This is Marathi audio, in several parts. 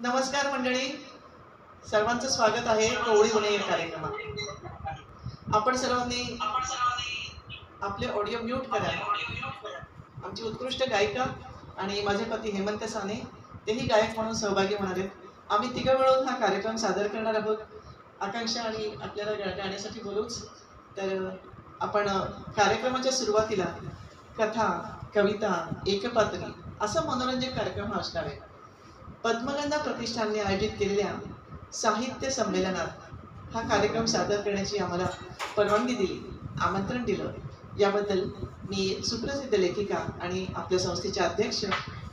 नमस्कार मंडळी, सर्वांचं स्वागत आहे कोवळी होणे या कार्यक्रमात. आपण सर्वांनी आपले ऑडिओ म्यूट करा. आमची उत्कृष्ट गायिका आणि माझे पती हेमंत साने तेही गायक म्हणून सहभागी होणार आहेत. आम्ही तिघं मिळून हा कार्यक्रम सादर करणार आहोत. आकांक्षा आणि आपल्याला गाण्यासाठी बोलूच तर आपण कार्यक्रमाच्या सुरुवातीला कथा, कविता, एकपात्री असा मनोरंजक कार्यक्रम हा असणार आहे. पद्मगंधा प्रतिष्ठानने आयोजित केलेल्या साहित्य संमेलनात हा कार्यक्रम सादर करण्याची आम्हाला परवानगी दिली, आमंत्रण दिलं. याबद्दल मी सुप्रसिद्ध लेखिका आणि आपल्या संस्थेचे अध्यक्ष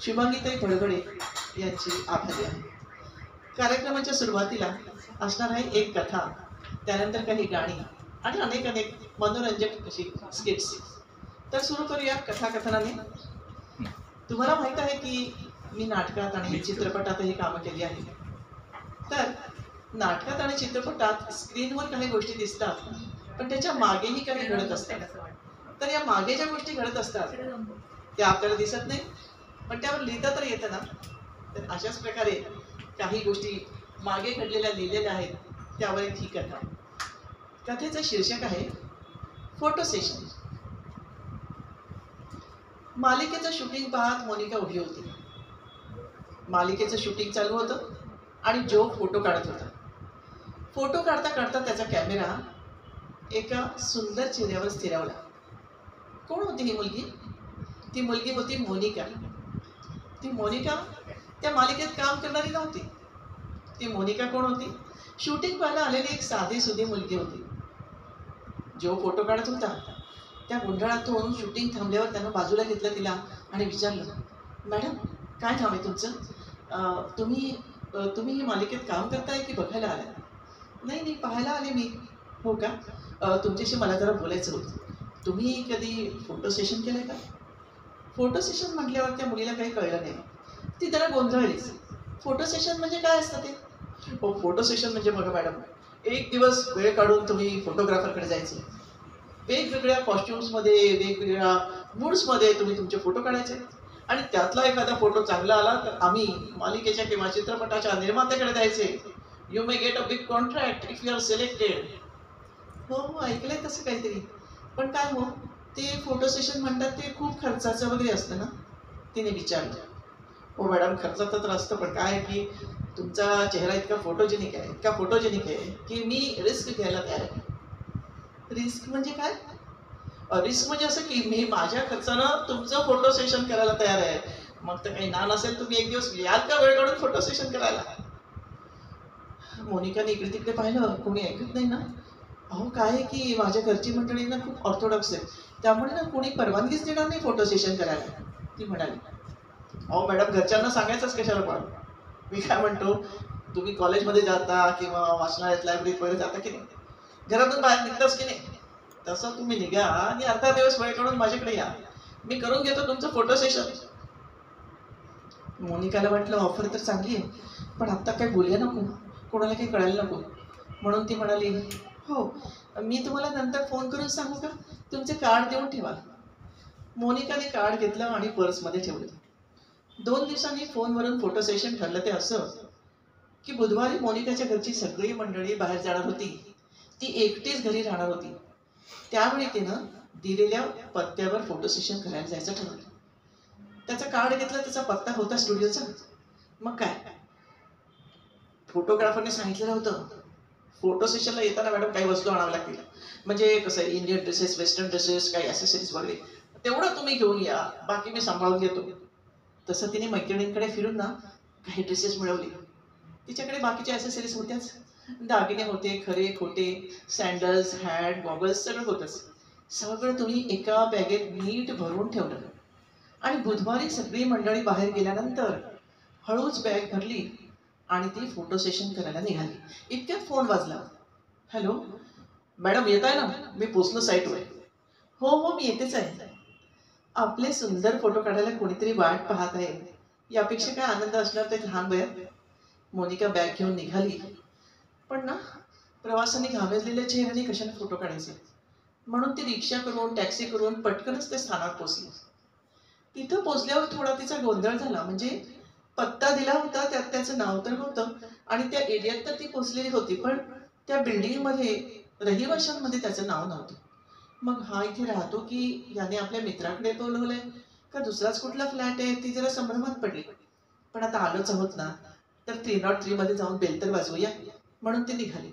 शुभांगीताई भडभडे यांची आभारी आहे. कार्यक्रमाच्या सुरुवातीला असणार आहे एक कथा, त्यानंतर काही गाणी आणि अनेक अनेक मनोरंजक अशी स्किट्स. तर सुरू करूया कथाकथनाने. तुम्हाला माहित आहे की मी नाटकात आणि चित्रपटातही कामं केली आहे. तर नाटकात आणि चित्रपटात स्क्रीनवर काही गोष्टी दिसतात, पण त्याच्या मागेही काही घडत असतात. तर या मागे ज्या गोष्टी घडत असतात त्या आपल्याला दिसत नाही, पण त्यावर लिहिता तर येतं ना. तर अशाच प्रकारे काही गोष्टी मागे घडलेल्या लिहिलेल्या आहेत, त्यावर एक ही कथा. कथेचं शीर्षक आहे फोटो सेशन. मालिकेचं शूटिंग पाहत मोनिका उभी होती. मालिकेचं शूटिंग चालू होतं आणि जो फोटो काढत होता. फोटो काढता काढता त्याचा कॅमेरा एका सुंदर चेहऱ्यावर स्थिरावला. कोण होती ही मुलगी? ती मुलगी होती मोनिका. ती मोनिका त्या मालिकेत काम करणारी नव्हती. ती मोनिका कोण होती? शूटिंग पाहायला आलेली एक साधी सुधी मुलगी होती. जो फोटो काढत होता त्या गोंधळातून शूटिंग थांबल्यावर त्यानं बाजूला घेतलं तिला आणि विचारलं, मॅडम काय नाव आहे तुमचं? तुम्ही ही मालिकेत काम करताय की बघायला आलाय? नाही नाही, पाहायला आले मी. हो का? तुमच्याशी मला जरा बोलायचं होतं. तुम्ही कधी फोटो सेशन केलंय का? फोटो सेशन म्हटल्यावर त्या मुलीला काही कळलं नाही. ती जरा गोंधळलीच. फोटो सेशन म्हणजे काय असतं ते? हो, फोटो सेशन म्हणजे बघा मॅडम, एक दिवस वेळ काढून तुम्ही फोटोग्राफरकडे जायचं. वेगवेगळ्या कॉस्ट्युम्समध्ये, वेगवेगळ्या मूड्समध्ये तुम्ही तुमचे फोटो काढायचे आणि त्यातला एखादा फोटो चांगला आला तर आम्ही मालिकेच्या किंवा चित्रपटाच्या निर्मात्याकडे द्यायचे. You may get a big contract if you are selected. हो हो, ऐकलंय तसं काहीतरी. पण काय हो, ते फोटो सेशन म्हणतात ते खूप खर्चाचं वगैरे असतं ना? तिने विचारलं. हो मॅडम, खर्चाचं तर असतं, पण काय आहे की तुमचा चेहरा इतका फोटोजेनिक आहे, इतका फोटोजेनिक आहे की मी रिस्क घ्यायला तयार आहे. रिस्क म्हणजे काय? रिस्क म्हणजे असं की मी माझ्या खर्चानं तुमचं फोटो सेशन करायला तयार आहे. मग तर काही ना नसेल तुम्ही एक दिवस याल का वेळ काढून फोटो सेशन करायला? मोनिकाने इकडे तिकडे पाहिलं, कोणी ऐकत नाही ना. अहो काय आहे की माझ्या घरची मंडळी ना खूप ऑर्थोडॉक्स आहे, त्यामुळे ना कोणी परवानगीच देणार नाही फोटो सेशन करायला. ती म्हणाली, अहो मॅडम, घरच्यांना सांगायचंच कशाला पण. मी काय म्हणतो, तुम्ही कॉलेजमध्ये जाता किंवा वाचनालयात लायब्ररीत वगैरे जाता की नाही? घरातून बाहेर निघताच की नाही? तसं तुम्ही निघा आणि अर्धा दिवस वेळ काढून माझ्याकडे या. मी करून घेतो तुमचं फोटो सेशन. मोनिकाला वाटलं ऑफर तर चांगली आहे, पण आत्ता काय बोलूया नको, कोणाला काही कळायला नको. म्हणून ती म्हणाली, हो, मी तुम्हाला नंतर फोन करून सांगू का? तुमचे कार्ड देऊन ठेवा. मोनिकाने कार्ड घेतलं आणि पर्समध्ये ठेवलं. 2 दिवसांनी फोनवरून फोटो सेशन ठरलं ते असं की बुधवारी मोनिकाच्या घरची सगळी मंडळी बाहेर जाणार होती. ती एकटीच घरी राहणार होती. त्यावेळी तिनं दिलेल्या पत्त्यावर फोटो सेशन करायला जायचं ठरवलं. त्याचं कार्ड घेतलं, त्याचा पत्ता होता स्टुडिओचा. मग काय, फोटोग्राफरने सांगितलेलं होतं फोटो सेशनला येताना मॅडम काही वस्तू आणाव्या लागतील. म्हणजे कसं आहे, इंडियन ड्रेसेस, वेस्टर्न ड्रेसेस, काही ॲसेसरीज वगैरे, तेवढं तुम्ही घेऊन या, बाकी मी सांभाळून घेतो. तसं तिने मैत्रिणींकडे फिरून ना काही ड्रेसेस मिळवले. तिच्याकडे बाकीच्या ॲसेसरीज होत्याच. दागिने होते, खरे खोटे, सँडल्स, हॅट, गॉगल्स सगळं होतंच. सगळं तुम्ही एका बॅगेत नीट भरून ठेवलं आणि बुधवारी सगळी मंडळी बाहेर गेल्यानंतर हळूच बॅग भरली आणि ती फोटो सेशन करायला निघाली. इतक्यात फोन वाजला. हॅलो मॅडम, येत आहे ना? मी पोचलो साईटवर. हो हो, मी येतेच आहे. आपले सुंदर फोटो काढायला कोणीतरी वाट पाहत आहे, यापेक्षा काय आनंद असणार ते लहान वयात. मोनिका बॅग घेऊन निघाली. पण ना, प्रवासाने घाबरलेल्या चेहऱ्याने कशाने फोटो काढायचे, म्हणून ती रिक्षा करून, टॅक्सी करून पटकनच ते स्थानात पोचली. तिथं पोचल्यावर थोडा तिचा गोंधळ झाला. म्हणजे पत्ता दिला होता, त्यात त्याचं नाव तर होतं आणि त्या एरियात तर ती पोचलेली होती, पण त्या बिल्डिंगमध्ये रहिवाशांमध्ये त्याचं नाव नव्हतं. मग हा इथे राहतो की याने आपल्या मित्राकडे बोलवलंय का दुसराच कुठला फ्लॅट आहे, ती जरा संभ्रमात पडली. पण आता आलोच आहोत ना, तर 303 मध्ये जाऊन बेल तर वाजवूया, म्हणून ती निघाली.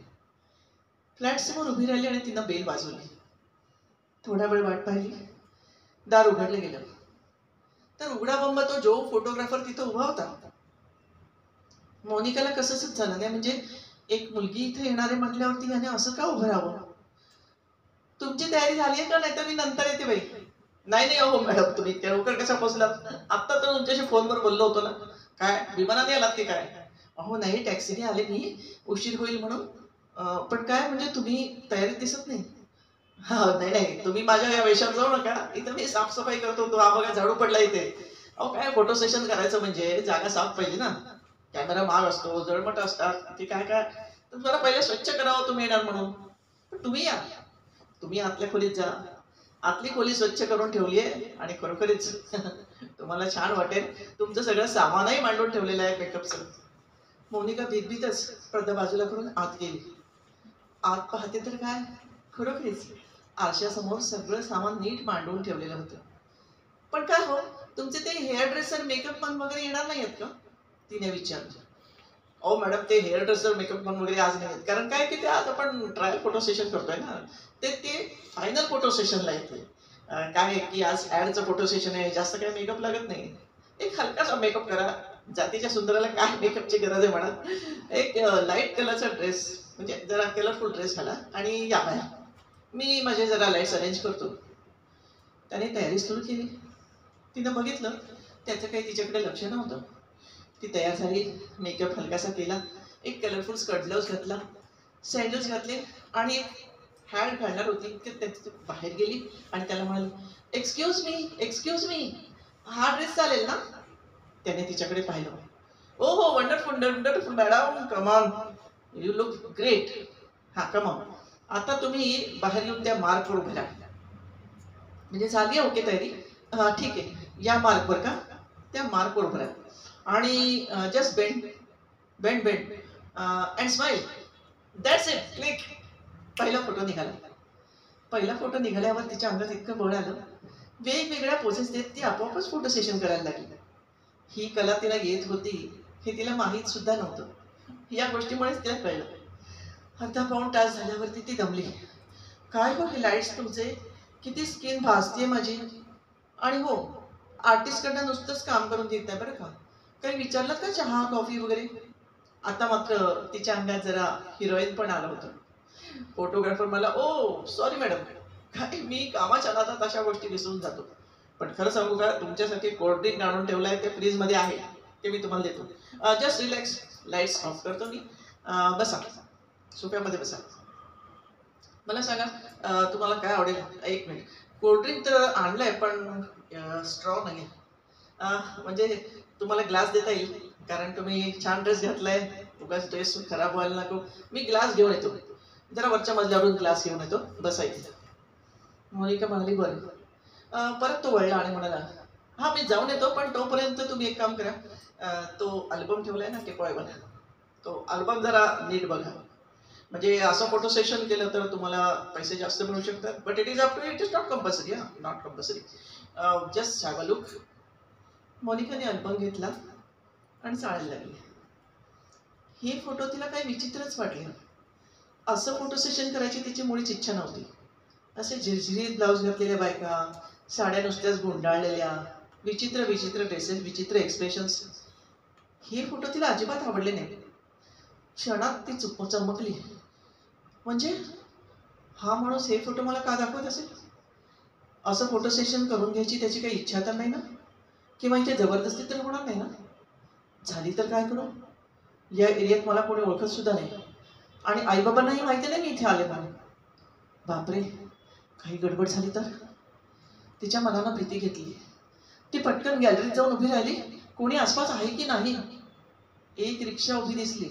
फ्लॅट समोर उभी राहिली आणि तिनं बेल वाजवली. थोडा वेळ वाट पाहिली, दार उघडलं गेलं. तर उघडा बंब तो जो फोटोग्राफर तिथं उभा होता. मोनिकाला कसंच झालं नाही, म्हणजे एक मुलगी इथे येणारे म्हटल्यावरती याने असं का उभं राहावं. तुमची तयारी झाली आहे का, नाही तर मी नंतर येते बाई. नाही नाही हो मॅडम, तुम्ही इतक्या लवकर कशा पोहोचलात, आत्ता तर तुमच्याशी फोनवर बोललो होतो ना. काय विमानाने आलात की काय. अहो नाही, टॅक्सीने आले मी, उशीर होईल म्हणून. पण काय म्हणजे तुम्ही तयारीत दिसत नाही. हा नाही नाही, तुम्ही माझ्या या वेशात जाऊ नका, इथं मी साफसफाई करतो. तो हा बघा झाडू पडला इथे. अहो काय फोटो सेशन करायचं म्हणजे जागा साफ पाहिजे ना. कॅमेरा महाग असतो, जळमट असतात, ते काय काय, तर जरा पहिले स्वच्छ करावं तुम्ही येणार म्हणून. पण तुम्ही या, तुम्ही आतल्या खोलीत जा. आतली खोली स्वच्छ करून ठेवली आहे आणि खरोखरीच तुम्हाला छान वाटेल. तुमचं सगळं सामानही मांडून ठेवलेलं आहे मेकअपचं. मोनिका भीतभीतच पडदा बाजूला करून आत गेली. आत पाहते तर काय, खरोखरीच आरशासमोर सगळं सामान नीट मांडून ठेवलेलं होतं. पण काय हो, तुमचे ते हेअर ड्रेसर मेकअप मॅन वगैरे येणार नाही आहेत का, तिने विचारलं. अहो मॅडम, ते हेअर ड्रेसर मेकअप मॅन वगैरे आज नाही आहेत. कारण काय की ते आज आपण ट्रायल फोटो सेशन करतोय ना, ते फायनल फोटो सेशनला येते. काय आहे की आज ऍडचं फोटो सेशन आहे, जास्त काही मेकअप लागत नाही. एक हलकासा मेकअप करा, जातीच्या सुंदराला काय मेकअपची गरज आहे म्हणा. एक लाईट कलरचा ड्रेस, म्हणजे जरा कलरफुल ड्रेस घाला आणि या बाहेर, मी माझे जरा लाईट्स अरेंज करतो. त्याने तयारी सुरू केली. तिनं बघितलं त्याचं काही तिच्याकडे लक्ष नव्हतं. ती तयार झाली, मेकअप हलकासा केला, एक कलरफुल स्कर्ट ब्लाउज घातला, सँडल्स घातले आणि हॅड घालणार होती की त्याची बाहेर गेली आणि त्याला म्हणाली, एक्सक्यूज मी, हा ड्रेस चालेल ना. त्याने तिच्याकडे पाहिलं. ओ हो, wonderful wonderful madam, come on, you look great. हा कमॉन, आता तुम्ही बाहेर येऊन त्या मार्कवर उभे राहा. म्हणजे झाली ओके तयारी. ठीक आहे, या मार्कवर का, त्या मार्कवर उभं राहा आणि just bend bend bend and smile, that's it, click. पहिला फोटो निघाला. पहिला फोटो निघाल्यावर तिच्या अंगात इतकं बळ आलं, वेगवेगळ्या पोझेस देत ती आपोआपच फोटो सेशन करायला लागली. ही कला तिला येत होती हे तिला माहीत सुद्धा नव्हतं. या गोष्टीमुळेच तिला कळलं. अर्धा पाऊण तास झाल्यावरती ती दमली. काय हो हे लाईट्स तुमचे, किती स्किन भासतीये माझी. आणि हो, आर्टिस्टकडनं नुसतंच काम करून देत नाही बरं का. काही विचारलं का, चहा कॉफी वगैरे. आता मात्र तिच्या अंगात जरा हिरोईन पण आलं होतं. फोटोग्राफर मला, ओ सॉरी मॅडम, काय मी कामाच्या नादात अशा गोष्टी विसरून जातो. पण खरं सांगू का, तुमच्यासाठी कोल्ड्रिंक आणून ठेवलंय, ते फ्रीजमध्ये आहे, ते मी तुम्हाला देतो. जस्ट रिलॅक्स, लाईट्स ऑफ करतो मी. बसा, सोफ्यामध्ये बसा. मला सांगा, तुम्हाला काय आवडेल. एक मिनिट, कोल्ड्रिंक तर आणलंय पण स्ट्रॉ नाही. म्हणजे तुम्हाला ग्लास देता येईल, कारण तुम्ही छान ड्रेस घातलाय, उगाच ड्रेस खराब व्हायला नको. मी ग्लास घेऊन येतो, जरा वरच्या मजल्यावरून ग्लास घेऊन येतो, बसा इथे. मोनिका म्हणाली बरं. परत तो वळला आणि म्हणाला, हा मी जाऊन येतो, पण तोपर्यंत तुम्ही एक काम करा, तो अल्बम ठेवलाय ना टिपॉयवर, तो अल्बम जरा नीट बघा. म्हणजे असं फोटो सेशन केलं तर तुम्हाला पैसे जास्त मिळू शकतात, but it is up to, it is not compulsory. Not compulsory, just have a look. मोनिकाने अल्बम घेतला आणि चाळायला लागली. हे फोटो तिला काही विचित्रच वाटले. असं फोटो सेशन करायची तिची मुळीच इच्छा नव्हती. असे झिरझिरीत ब्लाऊज घातलेल्या बायका, साड्या नुसत्याच गुंडाळलेल्या, विचित्र विचित्र ड्रेसेस, विचित्र एक्सप्रेशन्स, हे फोटो तिला अजिबात आवडले नाही. क्षणात ती चमकली. म्हणजे हा माणूस हे फोटो मला का दाखवत असेल. असं फोटो सेशन करून घ्यायची त्याची काही इच्छा तर नाही ना, किंवा इथे जबरदस्ती तर होणार नाही ना. झाली तर काय करू, या एरियात मला कोणी ओळखत सुद्धा नाही आणि आईबाबांनाही माहिती नाही मी इथे आले म्हणून. बापरे, काही गडबड झाली तर. तिच्या मनानं भीती घेतली. ती पटकन गॅलरीत जाऊन उभी राहिली, कोणी आसपास आहे की नाही. एक रिक्षा उभी दिसली.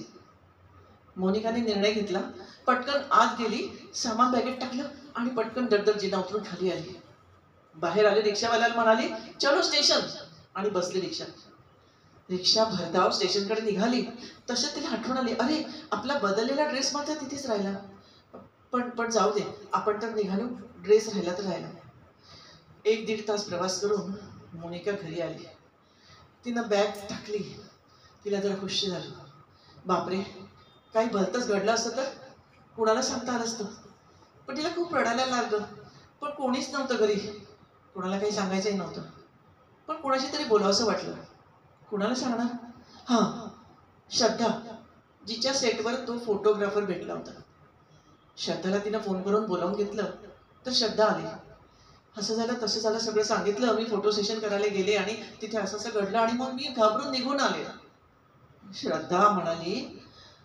मोनिकाने निर्णय घेतला, पटकन आत गेली, सामान बॅगेत टाकलं आणि पटकन दरदर जिना उतरून खाली आली. बाहेर आले, रिक्षावाल्याला म्हणाली चलो स्टेशन, आणि बसली रिक्षात. रिक्षा भरधाव स्टेशनकडे निघाली. तसं तिला आठवण आली, अरे आपला बदललेला ड्रेस मात्र तिथेच राहिला. पण पण जाऊ दे, आपण तर निघालो, ड्रेस राहिला तर राहिला. 1-1.5 तास प्रवास करून मोनिका घरी आली. तिनं बॅग टाकली. तिला जरा खुशी झाली. बापरे, काही भलतंच घडलं असतं तर कुणाला सांगता आलं असतं. पण तिला खूप रडायला लागलं. पण कोणीच नव्हतं घरी. कोणाला काही सांगायचंही नव्हतं. पण कोणाशी तरी बोलावंसं वाटलं. कुणाला सांगणार? हां, श्रद्धा, जिच्या सेटवर तो फोटोग्राफर भेटला होता. श्रद्धाला तिनं फोन करून बोलावून घेतलं तर श्रद्धा आली. असं झालं तसं झालं सगळं सांगितलं. मी फोटो सेशन करायला गेले आणि तिथे असं असं घडलं आणि मग मी घाबरून निघून आले. श्रद्धा म्हणाली,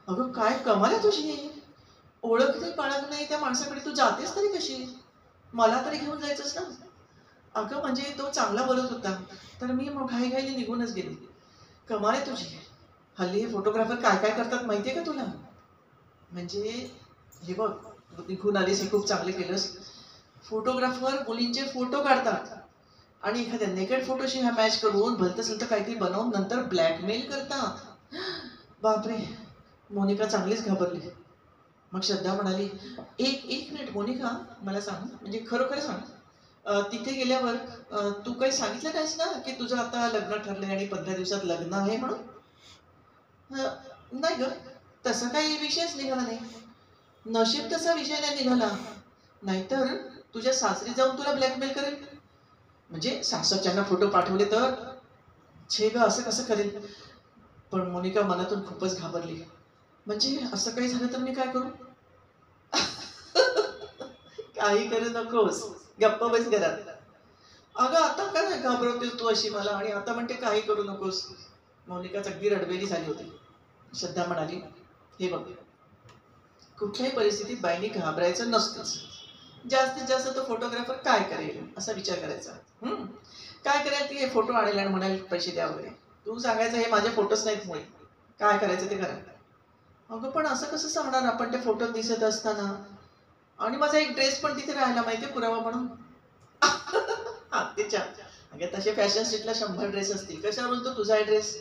अगं काय कमाल आहे तुझी. ओळख नाही पाळख नाही त्या माणसाकडे तू जातेस तरी कशी? मला तरी घेऊन जायचंस ना. अगं म्हणजे तो चांगला बोलत होता तर मी मग घाईघाईने निघूनच गेले. कमाल आहे तुझी. हल्ली हे फोटोग्राफर काय काय करतात माहितीये का तुला? म्हणजे हे बघ, निघून आलीस हे खूप चांगले केलंस. फोटोग्राफर मुलींचे फोटो काढतात आणि एखाद्या नेकेड फोटोशी हा मॅच करून भलतं सलतं काहीतरी बनवून नंतर ब्लॅकमेल करतात. बापरे, मोनिका चांगलीच घाबरली. मग श्रद्धा म्हणाली, एक मिनिट मोनिका, मला सांग, म्हणजे खरोखर सांग, तिथे गेल्यावर तू काही सांगितलं नाहीस ना की तुझं आता लग्न ठरलंय आणि 15 दिवसात लग्न आहे म्हणून? नाही ग, तसा काही विषयच निघाला नाही. नशीब तसा विषय नाही निघाला, नाहीतर तुझ्या सासरी जाऊन तुला ब्लॅकमेल करेल. म्हणजे सासरच्यांना फोटो पाठवले तर? छे ग, असं कसं करेल? पण मोनिका मनातून खूपच घाबरली. म्हणजे असं काही झालं तर मी काय करू? काही करू नकोस, गप्प बस घरात. अगं आता काय नाही घाबरवतेस तू अशी मला आणि आता म्हणते काही करू नकोस. मोनिका अगदी रडवेली झाली होती. श्रद्धा म्हणाली, हे बघ, कुठल्याही परिस्थितीत बाईंनी घाबरायचं नसतंच. जास्तीत जास्त तो फोटोग्राफर काय करेल असा विचार करायचा. काय करेल ती, हे फोटो आणेल आणि म्हणाल पैसे द्या वगैरे. तू सांगायचं हे माझे फोटोच नाहीत मुळे, काय करायचं ते करा. अगं पण असं कसं सांगणार आपण त्या फोटोत दिसत असताना? आणि माझा एक ड्रेस पण तिथे राहिला माहितीये पुरावा म्हणून. तिच्या अगं तसे फॅशन स्ट्रीटला 100 ड्रेस असतील, कशावर बोलतो तुझा ड्रेस?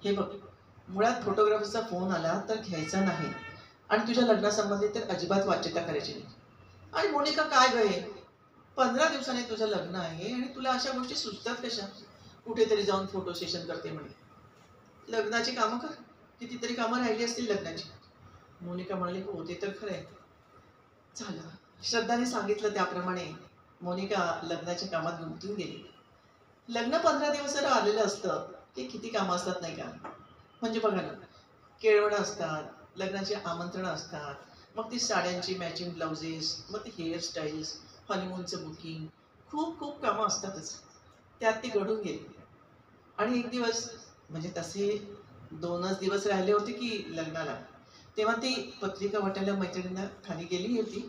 हे बघ, मुळात फोटोग्राफरचा फोन आला तर घ्यायचा नाही आणि तुझ्या लग्नासंबंधी तर अजिबात वाच्यता करायची नाही. आणि मोनिका काय गये, 15 दिवसांनी तुझं लग्न आहे आणि तुला अशा गोष्टी सुचतात कशा? कुठेतरी जाऊन फोटो सेशन करते म्हणे. लग्नाची कामं कर, कितीतरी कामं राहिली असतील लग्नाची. मोनिका म्हणाली, हो ते तर खरंय. झालं, श्रद्धाने सांगितलं त्याप्रमाणे मोनिका लग्नाच्या कामात गुंतून गेली. लग्न 15 दिवस जर आलेलं असतं की किती कामं असतात नाही का? म्हणजे बघा ना, केळवणं असतात, लग्नाची आमंत्रणं असतात, मग ती साड्यांची मॅचिंग ब्लाउजेस, मग ती हेअरस्टाईल्स, हनीमूनचं बुकिंग, खूप खूप कामं असतातच. त्यात ती घडून गेली. आणि एक दिवस, म्हणजे तसे 2च दिवस राहिले होते की लग्नाला, तेव्हा ती पत्रिका वाटायला मैत्रिणींना खाली गेली होती.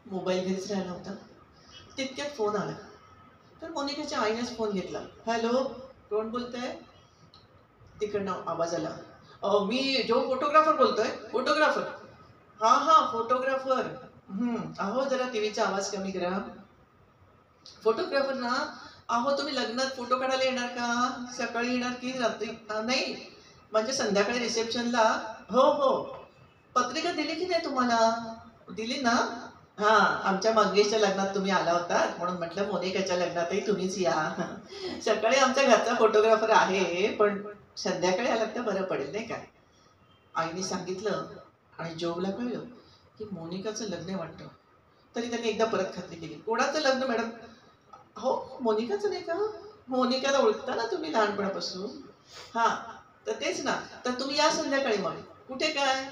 मोबाईल घरीच राहिला होता. तितक्यात फोन आला. तर मोनिकाच्या आईनेच फोन घेतला. हॅलो, कोण बोलतंय? तिकडनं आवाज आला, मी जो फोटोग्राफर बोलतोय. फोटोग्राफर? हा फोटोग्राफर. अहो जरा टीव्हीचा आवाज कमी करा. फोटोग्राफर ना, अहो तुम्ही लग्नात फोटो काढायला येणार का? सकाळी येणार की रात्री? नाही, म्हणजे संध्याकाळी रिसेप्शनला. हो, पत्रिका दिली की नाही तुम्हाला? दिली ना. हा, आमच्या मंगेशच्या लग्नात तुम्ही आला होता म्हणून म्हटलं मोनिकाच्या लग्नातही तुम्हीच या. सकाळी आमच्या घरचा फोटोग्राफर आहे, पण संध्याकाळी आलात तर बरं पडेल नाही का? आईने सांगितलं आणि जॉबला कळलं की मोनिकाचं लग्न आहे वाटतं. तरी त्यांनी एकदा परत खात्री केली. कोणाचं लग्न मॅडम? हो, मोनिकाचं नाही का? मोनिकाला ओळखता ना तुम्ही लहानपणापासून? हा, तर तेच ना. तर तुम्ही या संध्याकाळी. मग कुठे काय?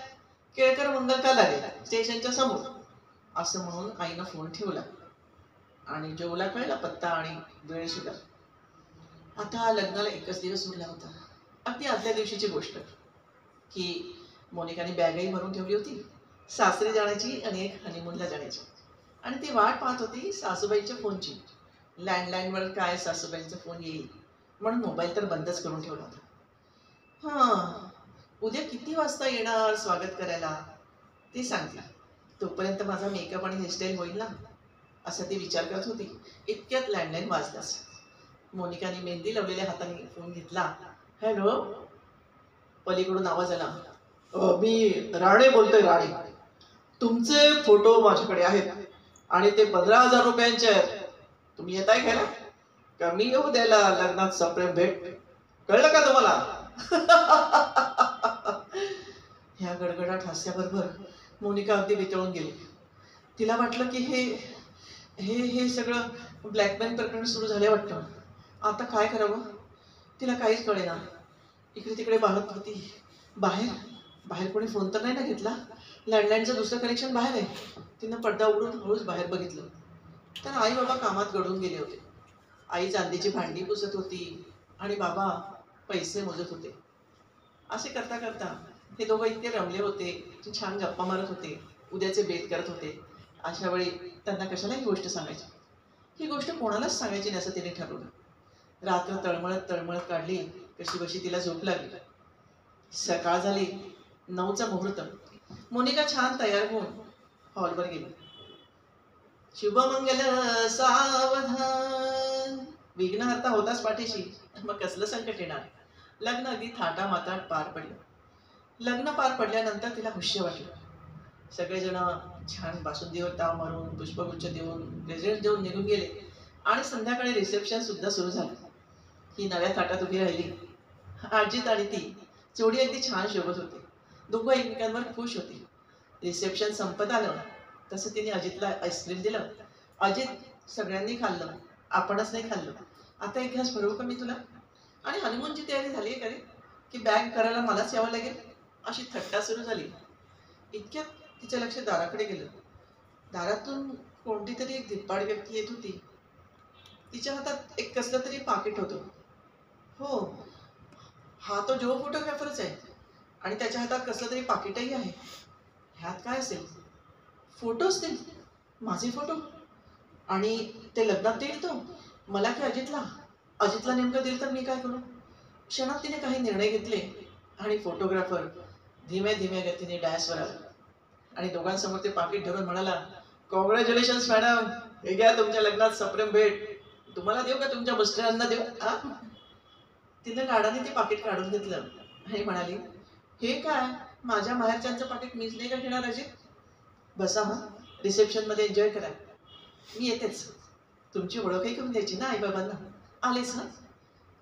केळकर मंगल कार्यालय स्टेशनच्या समोर. असं म्हणून आईनं फोन ठेवला आणि जॉबला कळला पत्ता आणि वेळ सुद्धा. आता लग्नाला 1च दिवस उरला होता. अगदी आदल्या दिवशीची गोष्ट की मोनिकाने बॅगही भरून ठेवली होती, सासरी जाण्याची आणि एक हनीमूनला जाण्याची. आणि ती वाट पाहत होती सासूबाईच्या फोनची. लँडलाईनवर काय सासूबाईंचा फोन येईल म्हणून मोबाईल तर बंदच करून ठेवला होता. उद्या किती वाजता येणार स्वागत करायला ते सांगते, तोपर्यंत माझा मेकअप आणि हेअरस्टाईल होईल ना, असं ती विचार करत होती. इतक्यात लँडलाईन वाजलाच. मोनिकाने मेहंदी लावलेल्या हाताने फोन घेतला. हॅलो. पलीकडून आवाज आला. मी राणे बोलतोय, राणे. तुमचे फोटो माझ्याकडे आहेत आणि ते 15,000 रुपयांचे आहेत. तुम्ही येताय घ्यायला का मी येऊ द्यायला लग्नात सप्रेम भेट? कळलं का तुम्हाला? ह्या गडगडाट हास्याबरोबर मोनिका अगदी वितळून गेली. तिला वाटलं की हे हे हे सगळं ब्लॅकमेल प्रकरण सुरू झाले वाटतं. आता काय करावं तिला काहीच कळेना. इकडे तिकडे पाहत होती. बाहेर बाहेर कोणी फोन तर नाही ना घेतला. लँडलाईनचं दुसरं कनेक्शन बाहेर आहे. तिनं पडदा उघडून हळूच बाहेर बघितलं तर आई बाबा कामात गढून गेले होते. आई चांदीची भांडी पुसत होती आणि बाबा पैसे मोजत होते. असे करता करता हे दोघं इतके रमले होते की छान गप्पा मारत होते, उद्याचे बेत करत होते. अशा वेळी त्यांना कशाला ही गोष्ट सांगायची. ही गोष्ट कोणालाच सांगायची नाही असं तिने ठरवलं. रात्र तळमळत तळमळत काढली. कशी बशी तिला झोप लागली. सकाळ झाली. 9चा मुहूर्त. मोनिका छान तयार होऊन हॉलवर गेली. शुभमंगल सावधान. विघ्नहर्ता होताच पाठीशी, मग कसलं संकट येणार. लग्न अगदी थाटामाटात पार पडलं. लग्न पार पडल्यानंतर तिला खुशी वाटलं. सगळेजण छान बासुंदीवर ताव मारून पुष्पगुच्छ देऊन प्रेझेंट देऊन निघून गेले आणि संध्याकाळी रिसेप्शन सुद्धा सुरू झालं. ही नव्या थाटात उभी राहिली. अजित आणि ती जोडी अगदी छान शोभत होती. दोघं एकमेकांवर खुश होती. रिसेप्शन संपत आलं तसं तिने अजितला आईस्क्रीम दिलं. अजित सगळ्यांनी खाल्लं, आपणच नाही खाल्लं. आता एक घास भरवू का मी तुला? आणि हनीमूनची तयारी झाली आहे का रे? की बॅग करायला मलाच यावं लागेल? अशी थट्टा सुरू झाली. इतक्यात तिचं लक्ष दाराकडे गेलं. दारातून कोणती तरी एक धिप्पाड व्यक्ती येत होती. तिच्या हातात एक कसलं तरी पाकिट होतं. हो, हा तो जो फोटोग्राफरच आहे आणि त्याच्या हातात कसलं तरी पाकिटही आहे. ह्यात काय असेल? फोटो असतील, माझे फोटो. आणि ते लग्नात देईल तो मला की अजितला? अजितला नेमकं देईल तर मी काय करू? क्षणात तिने काही निर्णय घेतले आणि फोटोग्राफर धीम्या धीम्या गतीने डॅशवर आला आणि दोघांसमोर ते पाकिट धरून म्हणाला, कॉंग्रॅच्युलेशन्स मॅडम, हे घ्या तुमच्या लग्नात सप्रेम भेट. तुम्हाला देऊ का तुमच्या मिस्टरांना देऊ? तिने लाडाने ते पाकिट काढून घेतलं आणि म्हणाली, हे काय, माझ्या माहेरच्यांचं पाकिट मीच नाही का घेणार अजित? बसा हा, रिसेप्शनमध्ये एन्जॉय करा. मी येतेच. तुमची ओळखही करून द्यायची ना आईबाबांना. आलेच ना?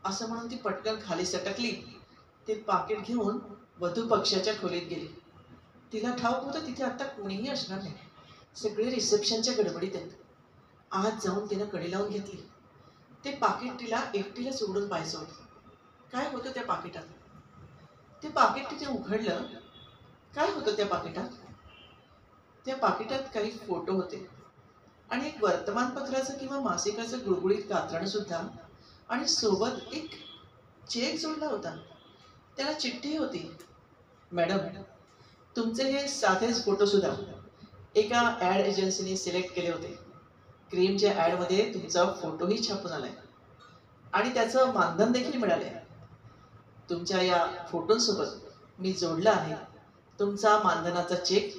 असं म्हणून ती पटकन खाली सटकली. ते पाकिट घेऊन वधू पक्षाच्या खोलीत गेली. तिला ठाऊक होतं तिथे आता कोणीही असणार नाही. सगळे रिसेप्शनच्या गडबडीत आहेत. आत जाऊन तिनं कडी लावून घेतली. ते पाकिट तिला एकटीला सोडून पाहायचं होतं. काय होतं त्या पाकिटात? ते पाकिट तिथे उघडलं. काय होतं त्या पाकिटात? त्या पाकिटात काही फोटो होते आणि एक वर्तमानपत्राचं किंवा मासिकाचं गुळगुळीत कात्रण सुद्धा. आणि सोबत एक चेक जोडला होता. त्याला चिठ्ठी होती. मॅडम, तुमचे हे साधेच फोटो सुद्धा एका ॲड एजन्सीने सिलेक्ट केले होते. क्रीमच्या ॲडमध्ये तुमचा फोटोही छापून आलाय आणि त्याचं मानधन देखील मिळालंय. तुमच्या या फोटोंसोबत मी जोडला आहे तुमचा मानधनाचा चेक.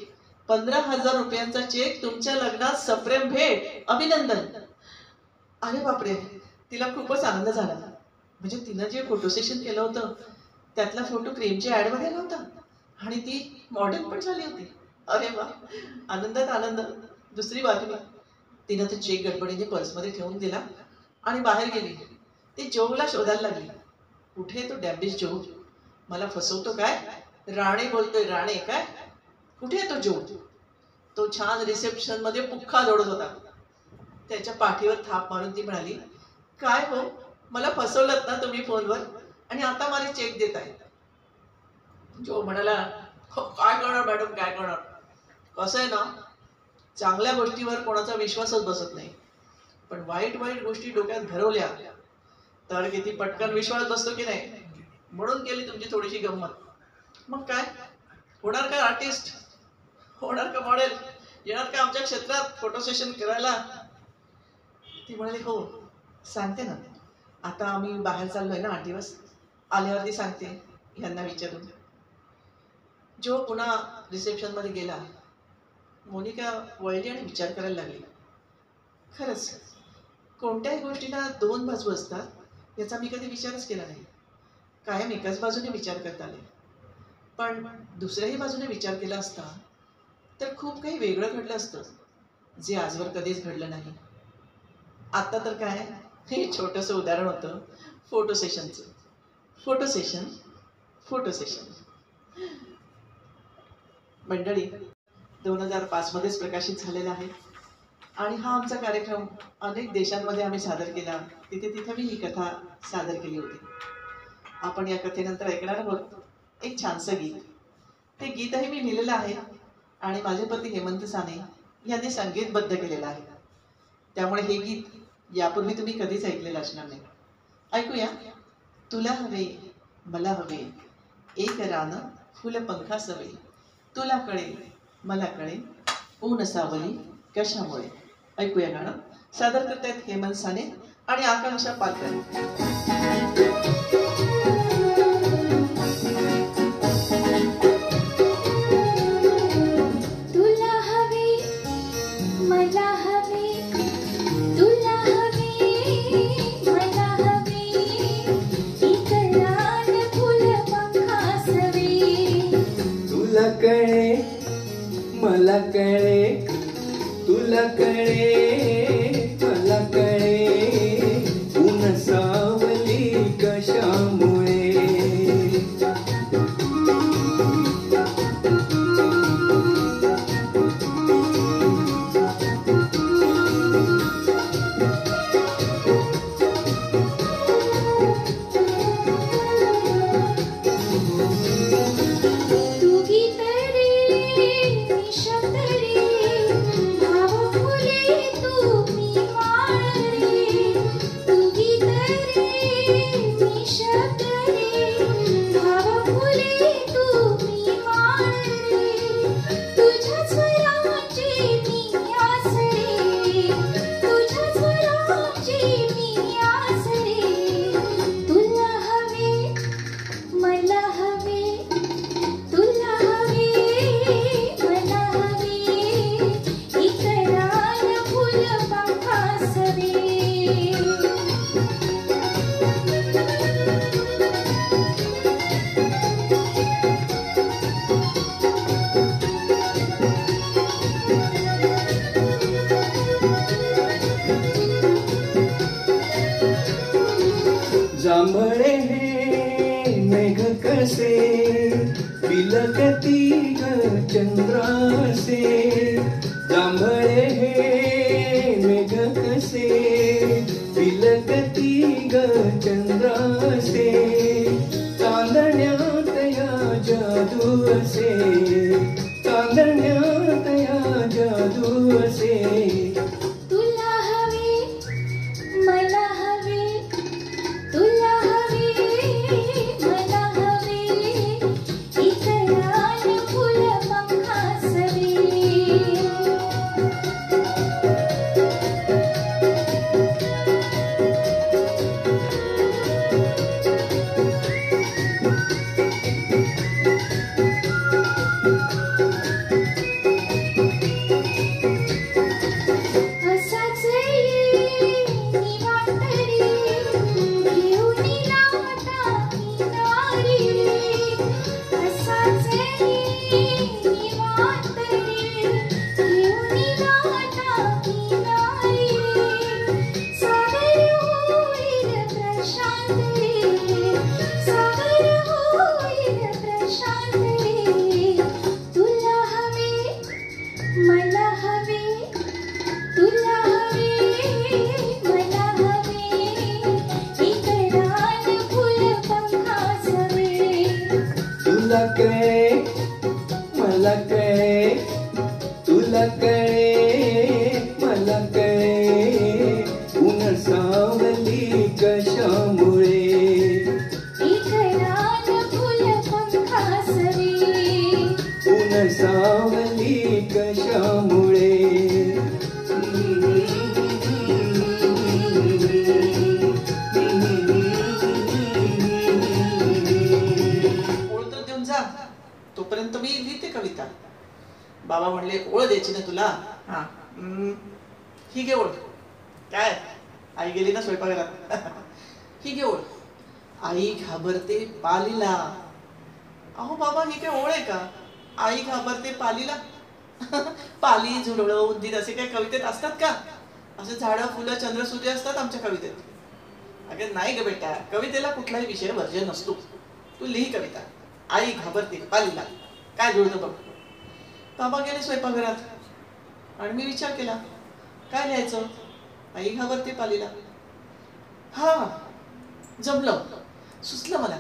15,000 रुपयांचा चेक. तुमच्या लग्नात सप्रेम भेट. अभिनंदन. अरे बापरे, तिला खूपच आनंद झाला. म्हणजे तिनं जे फोटो सेशन केलं होतं त्यातला फोटो क्रीमच्या ॲडमध्ये आला होता आणि ती मॉडेल पण झाली होती. अरे वा, आनंदात आनंद. दुसरी बातमी. तिनं ते चेक गडबडीने पर्समध्ये ठेवून दिला आणि बाहेर गेली. ती जोगला शोधायला लागली. कुठे तो डॅम्बिश जोग? मला फसवतो काय? राणे बोलतोय, राणे काय? कुठे आहे तो जोग? तो छान रिसेप्शनमध्ये पुख्खा जोडत होता. त्याच्या पाठीवर थाप मारून ती म्हणाली, काय हो, मला फसवलत ना तुम्ही फोनवर आणि आता मला चेक देत आहे. जो म्हणाला, हो काय करणार मॅडम, काय करणार. कसं आहे ना, चांगल्या गोष्टीवर कोणाचा विश्वासच बसत नाही, पण वाईट वाईट गोष्टी डोक्यात भरवल्या तर किती पटकन विश्वास बसतो की नाही. म्हणून केली तुमची थोडीशी गंमत. मग काय होणार का आर्टिस्ट? होणार का मॉडेल? येणार का आमच्या क्षेत्रात फोटो सेशन करायला? ती म्हणाली, हो सांगते ना. आता आम्ही बाहेर चाललोय ना 8 दिवस. आल्यावरती सांगते यांना विचारून. जो पुन्हा रिसेप्शनमध्ये गेला. मोनिका वळली आणि विचार करायला लागली. खरंच कोणत्याही गोष्टीला 2 बाजू असतात याचा मी कधी विचारच केला नाही. कायम एकाच बाजूने विचार करता आले, पण दुसऱ्याही बाजूने विचार केला असता तर खूप काही वेगळं घडलं असतं, जे आजवर कधीच घडलं नाही. आता तर काय, हे छोटंसं उदाहरण होतं फोटो सेशनचं. फोटो सेशन, फोटो सेशन मंडळी 2005 मध्येच प्रकाशित झालेला आहे आणि हा आमचा कार्यक्रम अनेक देशांमध्ये आम्ही सादर केला. तिथे मी ही कथा सादर केली होती. आपण या कथेनंतर ऐकणार आहोत एक छानसं गीत. ते गीतही मी लिहिलेलं आहे आणि माझे पती हेमंत साने यांनी संगीतबद्ध केलेलं आहे. त्यामुळे हे गीत यापूर्वी तुम्ही कधीच ऐकलेलं असणार नाही. ऐकूया. तुला हवे मला हवे एक रान फुलपंखा सवे, तुला कळे मला कळे ऊन सावली कशामुळे. ऐकूया गाणं. सादर करतायत हेमंत साने आणि आकांक्षा पालकर. मला कळे तुला कळे मला कळे ऊन सावली कशामुळे. जांभळे हे मेघ कसे बिलकती ग चंद्रासे. जांभळे हे मेघ कसे बिलकती ग चंद्रासे. चांदण्यात या जादू असे, चांदण्यात या जादू असे. तुला कळे मला कळे तुला कळे मला कळे ऊन सावली कशामुळे. ऊन सावली कशामुळे. तोपर्यंत मी लिहिते कविता. बाबा म्हणले ओळ द्यायची ना तुला. हा ही घे ओळ. काय आई गेली ना स्वयंपाकघरात. ही घे ओळ. आई घाबरते पालीला. अहो बाबा, ही काय ओळ आहे का? आई घाबरते पालीला. पाली, झुरळ, उंदीर असे काही कवितेत असतात का? असे झाडं, फुलं, चंद्र, सूर्य असतात आमच्या कवितेत? अगं नाही ग बेटा, कवितेला कुठलाही विषय वर्ज्य नसतो. तू लिही कविता. आई घाबरते पालीला, काय जुळतं बघ. बाबा गेले स्वयंपाकघरात आणि मी विचार केला, काय लिहायचं? आई घाबरते पालीला. हा, जमलं, सुचलं मला.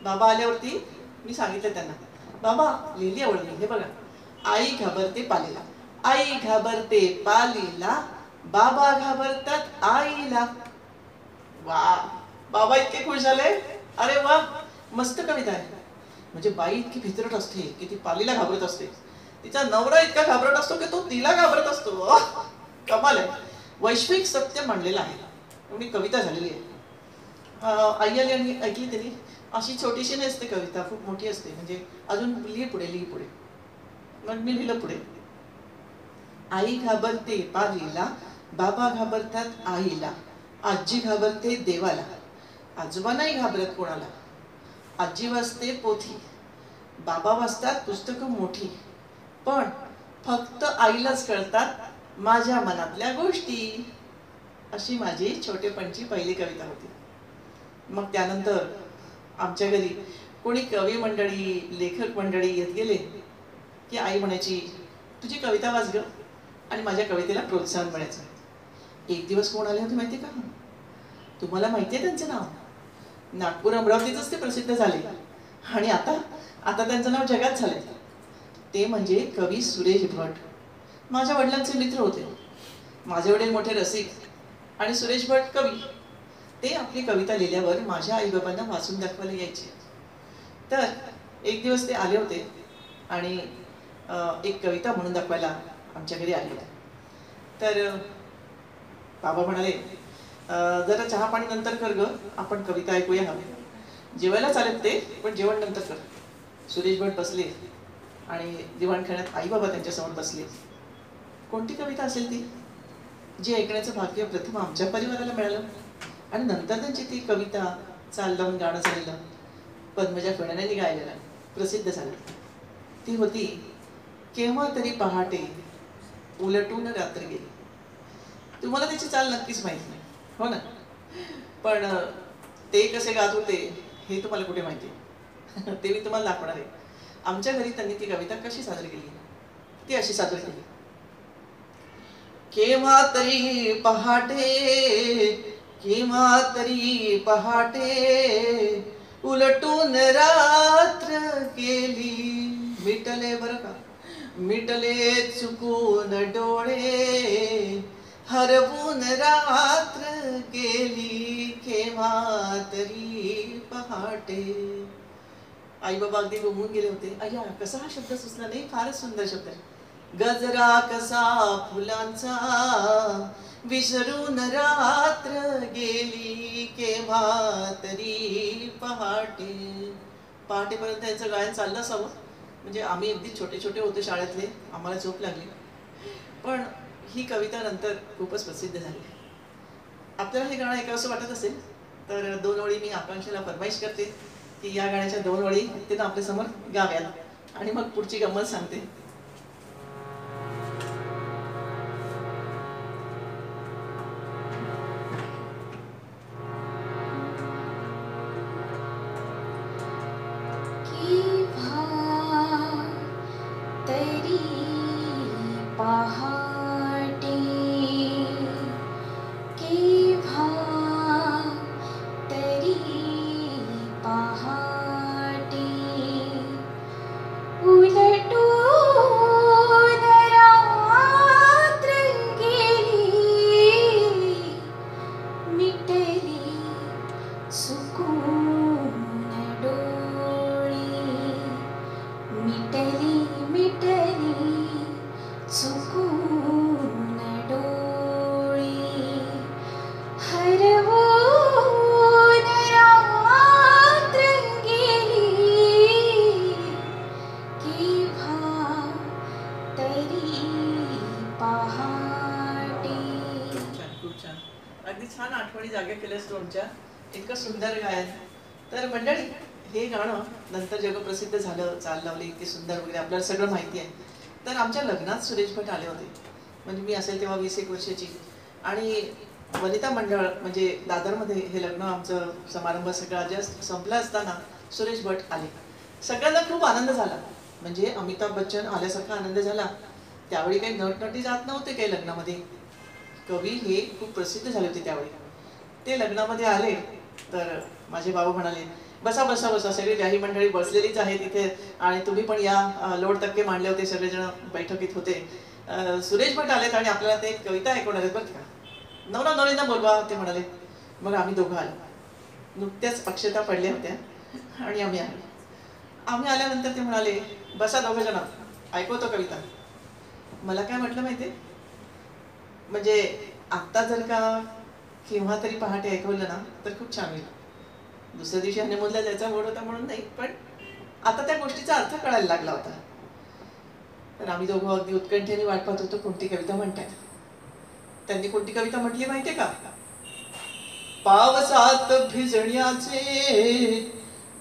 बाबा आल्यावरती मी सांगितलं त्यांना, बाबा लिहिली आवड मी, हे बघा. आई घाबरते पालीला, आई घाबरते पालीला, बाबा घाबरतात आईला. वा, बाबा इतके खुश झाले. अरे वा, मस्त कविता आहे. म्हणजे बाई इतकी भित्रट असते की ती पालीला घाबरत असते. तिचा नवरा इतका घाबरत असतो की तो तिला घाबरत असतो. कमाल आहे. वैश्विक सत्य मांडलेलं आहे. एवढी कविता झालेली आहे. आई आली आणि ऐकली त्यांनी. अशी छोटीशी नसते कविता, खूप मोठी असते. म्हणजे अजून लिही पुढे, लिही पुढे. मग मी लिहिलं पुढे. आई घाबरते पालीला, बाबा घाबरतात आईला, आजी घाबरते देवाला, आजोबा नाही घाबरत कोणाला. आजी वाचते पोथी, बाबा वाचतात पुस्तकं मोठी, पण फक्त आईलाच कळतात माझ्या मनातल्या गोष्टी. अशी माझी छोटेपणची पहिली कविता होती. मग त्यानंतर आमच्या घरी कोणी कवी मंडळी, लेखक मंडळी येत गेले की आई म्हणायची, तुझी कविता वाच ग, आणि माझ्या कवितेला प्रोत्साहन मिळायचं. एक दिवस कोण आले होते माहिती का? तुम्हाला माहिती आहे त्यांचं नाव? नागपूर, अमरावतीतच ते प्रसिद्ध झाले आणि आता त्यांचं नाव जगात झालंय. ते म्हणजे कवी सुरेश भट. माझ्या वडिलांचे मित्र होते. माझे वडील मोठे रसिक आणि सुरेश भट कवी. ते आपली कविता लिहिल्यावर माझ्या आईबाबांना वाचून दाखवायला यायचे. तर एक दिवस ते आले होते आणि एक कविता म्हणून दाखवायला आमच्या घरी आले होते. तर बाबा म्हणाले, जरा चहा पाणी नंतर कर ग, आपण कविता ऐकूया. जेवायला चालेल ते, पण जेवण नंतर कर. सुरेश भट बसले आणि दिवाणखान्यात आई बाबा त्यांच्यासमोर बसले. कोणती कविता असेल ती जी ऐकण्याचं भाग्य प्रथम आमच्या परिवाराला मिळालं आणि नंतर त्यांची ती कविता चाल लावून गाणं झालेलं, पद्मजा फेडाण्यांनी गायलेलं, प्रसिद्ध झालं. ती होती, केव्हा तरी पहाटे उलटून रात्र गेली. तुम्हाला त्याची चाल नक्कीच माहित नाही, हो ना? पण ते कसे गात होते हे तुम्हाला कुठे माहिती? ते मी तुम्हाला दाखवणार आहे. आमच्या घरी त्यांनी ती कविता कशी सादर केली, ती अशी सादर केली. केव्हा तरी पहाटे, केव्हा तरी पहाटे उलटून रात्र गेली. मिटले बरं का, मिटले चुकून डोळे, हरवून रात्र गेली. केव्हा तरी पहाटे. आई बाबा अगदी गुंगून गेले होते. अय्या, कसा हा शब्द सुचला नाही? फारच सुंदर शब्द आहे. गजरा कसा फुलांचा, विसरून रात्र गेली. केव्हा तरी पहाटे. पहाटेपर्यंत याचं गायन चाललं असावं. म्हणजे आम्ही अगदी छोटे छोटे होते शाळेतले, आम्हाला झोप लागली. पण ही कविता नंतर खूपच प्रसिद्ध झाली. आपल्याला हे गाणं ऐकावंसं वाटत असेल तर 2 ओळी मी आकांक्षेला फरमाईश करते की या गाण्याच्या 2 ओळी तिनं आपल्या समोर गाव्यात आणि मग पुढची गंमत सांगते. अगदी छान आठवणी जागे केल्यास तुमच्या. इतकं सुंदर गायन. तर मंडळी, हे गाणं नंतर जगप्रसिद्ध झालं, चाल लावली इतकी सुंदर वगैरे, आपल्याला सगळं माहिती आहे. तर आमच्या लग्नात सुरेश भट आले होते. म्हणजे मी असेल तेव्हा 20-21 वर्षाची. आणि वनिता मंडळ म्हणजे दादरमध्ये हे लग्न आमचं समारंभ सगळा जस्ट संपला असताना सुरेश भट आले. सगळ्यांना खूप आनंद झाला. म्हणजे अमिताभ बच्चन आल्यासारखा आनंद झाला. त्यावेळी काही नटनटी जात नव्हते काही लग्नामध्ये. कवी हे खूप प्रसिद्ध झाले होते त्यावेळी. ते लग्नामध्ये आले तर माझे बाबा म्हणाले, बसा बसा बसा, सगळी व्याही मंडळी बसलेलीच आहे तिथे आणि तुम्ही पण या. लोड तक्के मांडले होते, सगळेजण बैठकीत होते. सुरेश भट आलेत आणि आपल्याला ते कविता ऐकवणार आहेत बरं का. नवरा नवरींना बोलवा ते म्हणाले. मग आम्ही दोघं आलो. नुकत्याच अक्षता पडल्या होत्या आणि आम्ही आलो. आम्ही आल्यानंतर ते म्हणाले, बसा दोघं जण, ऐकवतो कविता. मला काय म्हटलं माहितीये, म्हणजे आत्ता जर का केव्हा तरी पहाटे ऐकवलं ना तर खूप छान होईल. दुसऱ्या दिवशी हनीमूनला जायचा मूड होता म्हणून नाही, पण आता त्या गोष्टीचा अर्थ कळायला लागला होता. तर आम्ही दोघं अगदी उत्कंठेने वाट पाहत होतो कोणती कविता म्हणतात. त्यांनी कोणती कविता म्हटली माहितीये का? पावसात भिजण्याचे,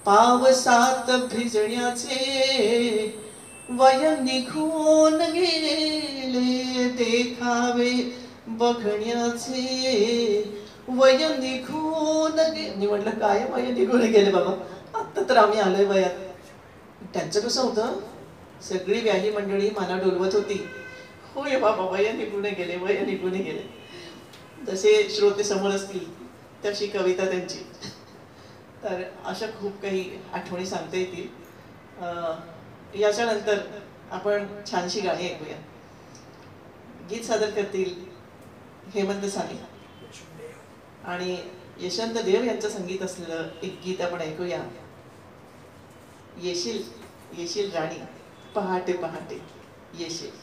पावसात भिजण्याचे वय निघून गेले, देखावे बघण्याचे वय निघून गेले. मी म्हटलं काय वय निघून गेले बाबा, आता तर आम्ही आलोय वयात. त्यांचं कसं होतं, सगळी व्याही मंडळी मला डोलवत होती. होय बाबा, वय निघून गेले, वय निघून गेले. जसे श्रोते समोर असतील तशी कविता त्यांची. तर अशा खूप काही आठवणी सांगता येतील. याच्यानंतर आपण छानशी गाणी ऐकूया. गीत सादर करतील हेमंत साने आणि यशवंत देव यांचं संगीत असलेलं एक गीत आपण ऐकूया. येशील येशील राणी, पहाटे पहाटे येशील.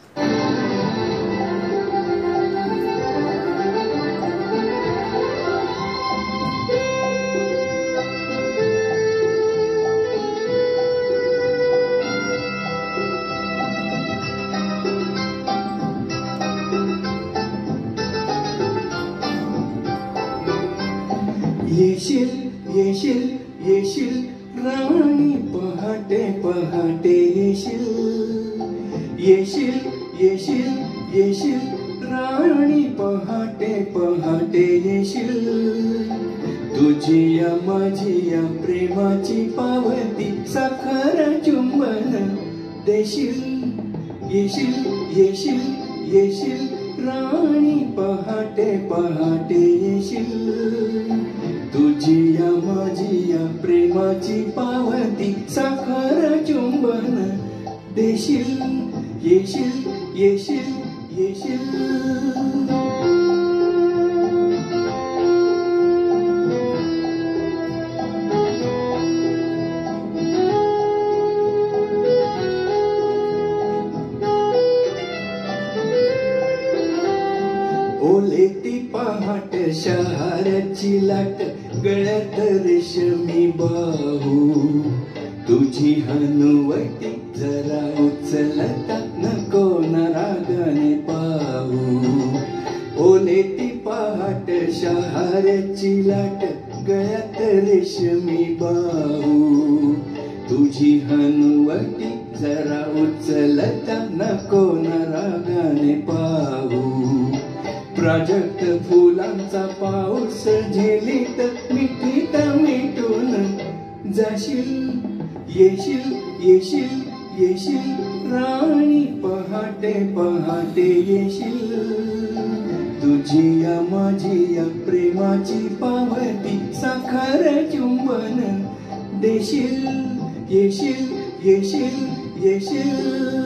येशील येशील येशील राणी, पहाटे पहाटे येशील. येशील येशील येशील राणी, पहाटे पहाटे येशील. तुझी या माझी या प्रेमाची पावती, साखर चुंबन देशील. येशील येशील येशील राणी, पहाटे पहाटे येशील. तुझी या माझी या प्रेमाची पावती, साखर चुंबन देशील. येशील येशील येशील. ओले ती पहाट, शहाराची लाट, गळ्यात रेशमी बाहू. तुझी हनुवटी जरा उचलता, नको ना रागाने पाहू. ओले ती पहाट, शहाराची लाट, गळ्यात रेशमी बाहू. तुझी हनुवटी जरा उचलता, नको ना रागाने पाहू. प्राजक्त फुलांचा पाऊस झेलीत, मिठीत मिटून जाशील. येशील येशील येशील राणी, पहाटे पहाटे येशील. तुझी या माझी या प्रेमाची पावती, साखर चुंबन देशील. येशील येशील येशील.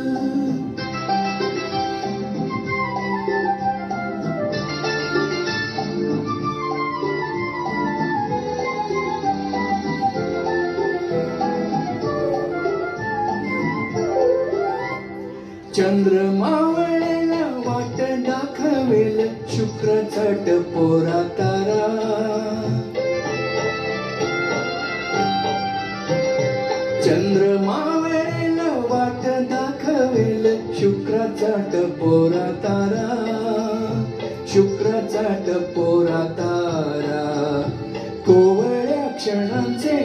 चंद्र मावळेला वाट दाखवेल, शुक्रचा टपोरा तारा. चंद्र मावळेला वाट दाखवेल, शुक्राचा टपोरा तारा. शुक्राचा टपोरा तारा. कोवळ्या क्षणांचे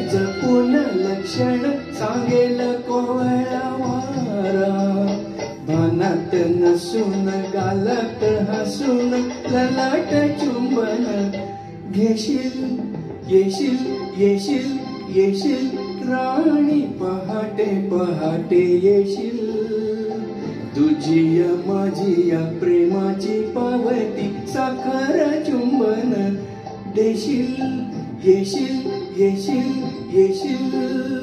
बसून गालात हसून ललाट चुंबन घेशील येशील येशील येशील राणी पहाटे पहाटे येशील तुझी माझी प्रेमाची पावती साखर चुंबन देशील येशील येशील येशील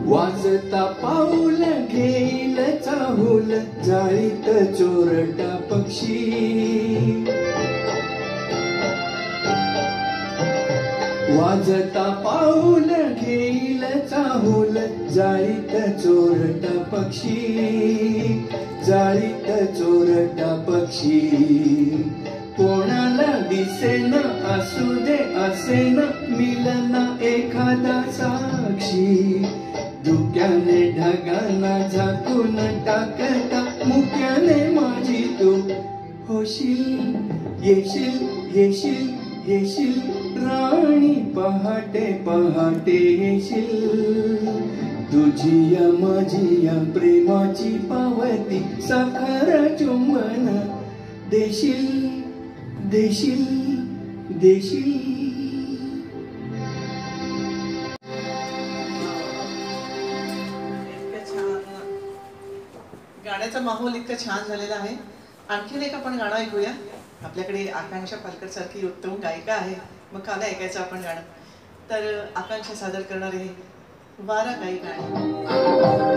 वाजता पाऊल घेईल चाहूल जाळीत चोरटा पक्षी वाजता पाऊल घेईल चाहूल जाळीत चोरटा पक्षी जाळीत चोरटा पक्षी कोणाला दिसेना असू दे असेन मिलना एखादा साक्षी धुक्याने ढगांना झाकून टाकता मुक्याने माझी तू होशील येशील येशील येशील राणी पहाटे पहाटे येशील तुझी माझी प्रेमाची पावती साखर चुंबन देशील देशील देशील गाण्याचा माहोल इतका छान झालेला आहे. आणखीन एक आपण गाणं ऐकूया. आपल्याकडे आकांक्षा पालकर सारखी उत्तम गायिका आहे, मग का नाही ऐकायचं आपण गाणं. तर आकांक्षा सादर करणार आहे वारा गाई गाणे.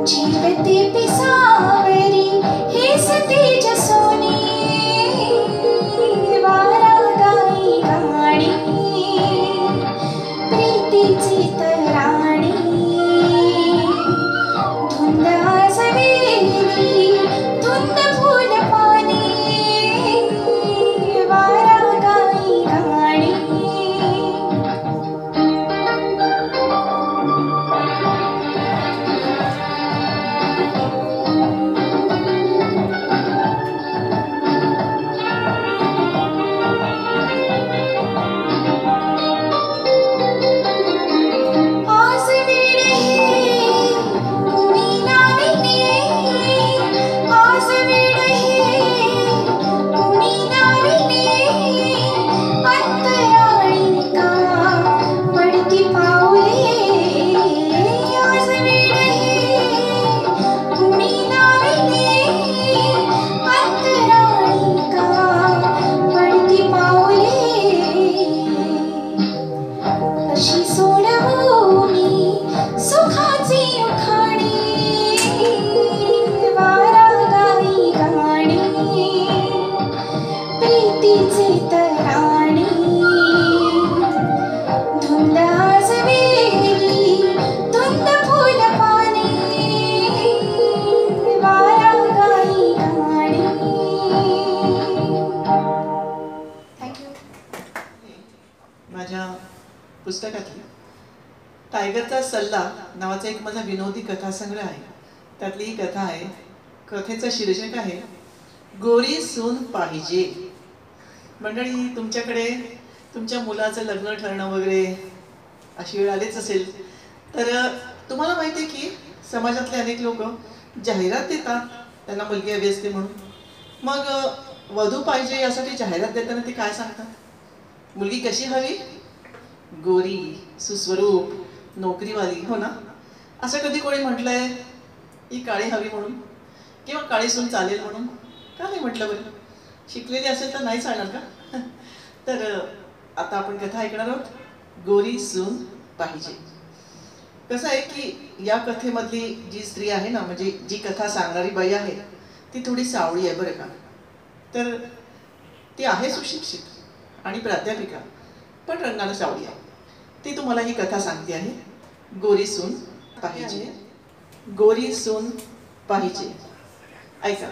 जीवते पिसावरी तेज सोने वारा गाई गाणी प्रीतीची तराणी धुंद आजवेली धुंद फुल पाने वारा गाई गाणी आज वेळ हे कुणी नाविने आज वेळ हे कुणी नाविने अंतराळी का पडती पाऊले आज वेळ हे कुणी नाविने अंतराळी का पडती पाऊले कशी सोडवू मी सुखाची उखाणी वारा गाई गाणी प्रीतीचे तराणी धुंद आजवेली धुंद फुल पाने वारा गाई गाणी. थँक्यू. माझ्या पुस्तकातली टायगरचा सल्ला नावाचा एक माझा विनोदी कथासंग्रह आहे. त्यातली ही कथा आहे. कथेचं शीर्षक आहे गोरी सून पाहिजे. मंडळी, तुमच्याकडे तुमच्या मुलाचं लग्न ठरणं वगैरे अशी वेळ आलीच असेल तर तुम्हाला माहिती आहे की समाजातले अनेक लोक जाहिरात देतात त्यांना मुलगी हवी असते म्हणून. मग वधू पाहिजे यासाठी जाहिरात देताना ते काय सांगतात? मुलगी कशी हवी? गोरी, सुस्वरूप, नोकरीवाली, हो ना? असं कधी कोणी म्हटलंय ही काळी हवी म्हणून किंवा काळी सून चालेल म्हणून? का नाही म्हटलं बरं? शिकलेली असेल तर नाही चालणार का? तर आता आपण कथा ऐकणार आहोत गोरी सून पाहिजे. कसं आहे की या कथेमधली जी स्त्री आहे ना, म्हणजे जी कथा सांगणारी बाई आहे ती थोडी सावळी आहे बरं का. तर ती आहे सुशिक्षित आणि प्राध्यापिका, पण रंगानं सावळी आहे. ती तुम्हाला ही कथा सांगते आहे गोरी सून पाहिजे. गोरी सून पाहिजे. ऐका.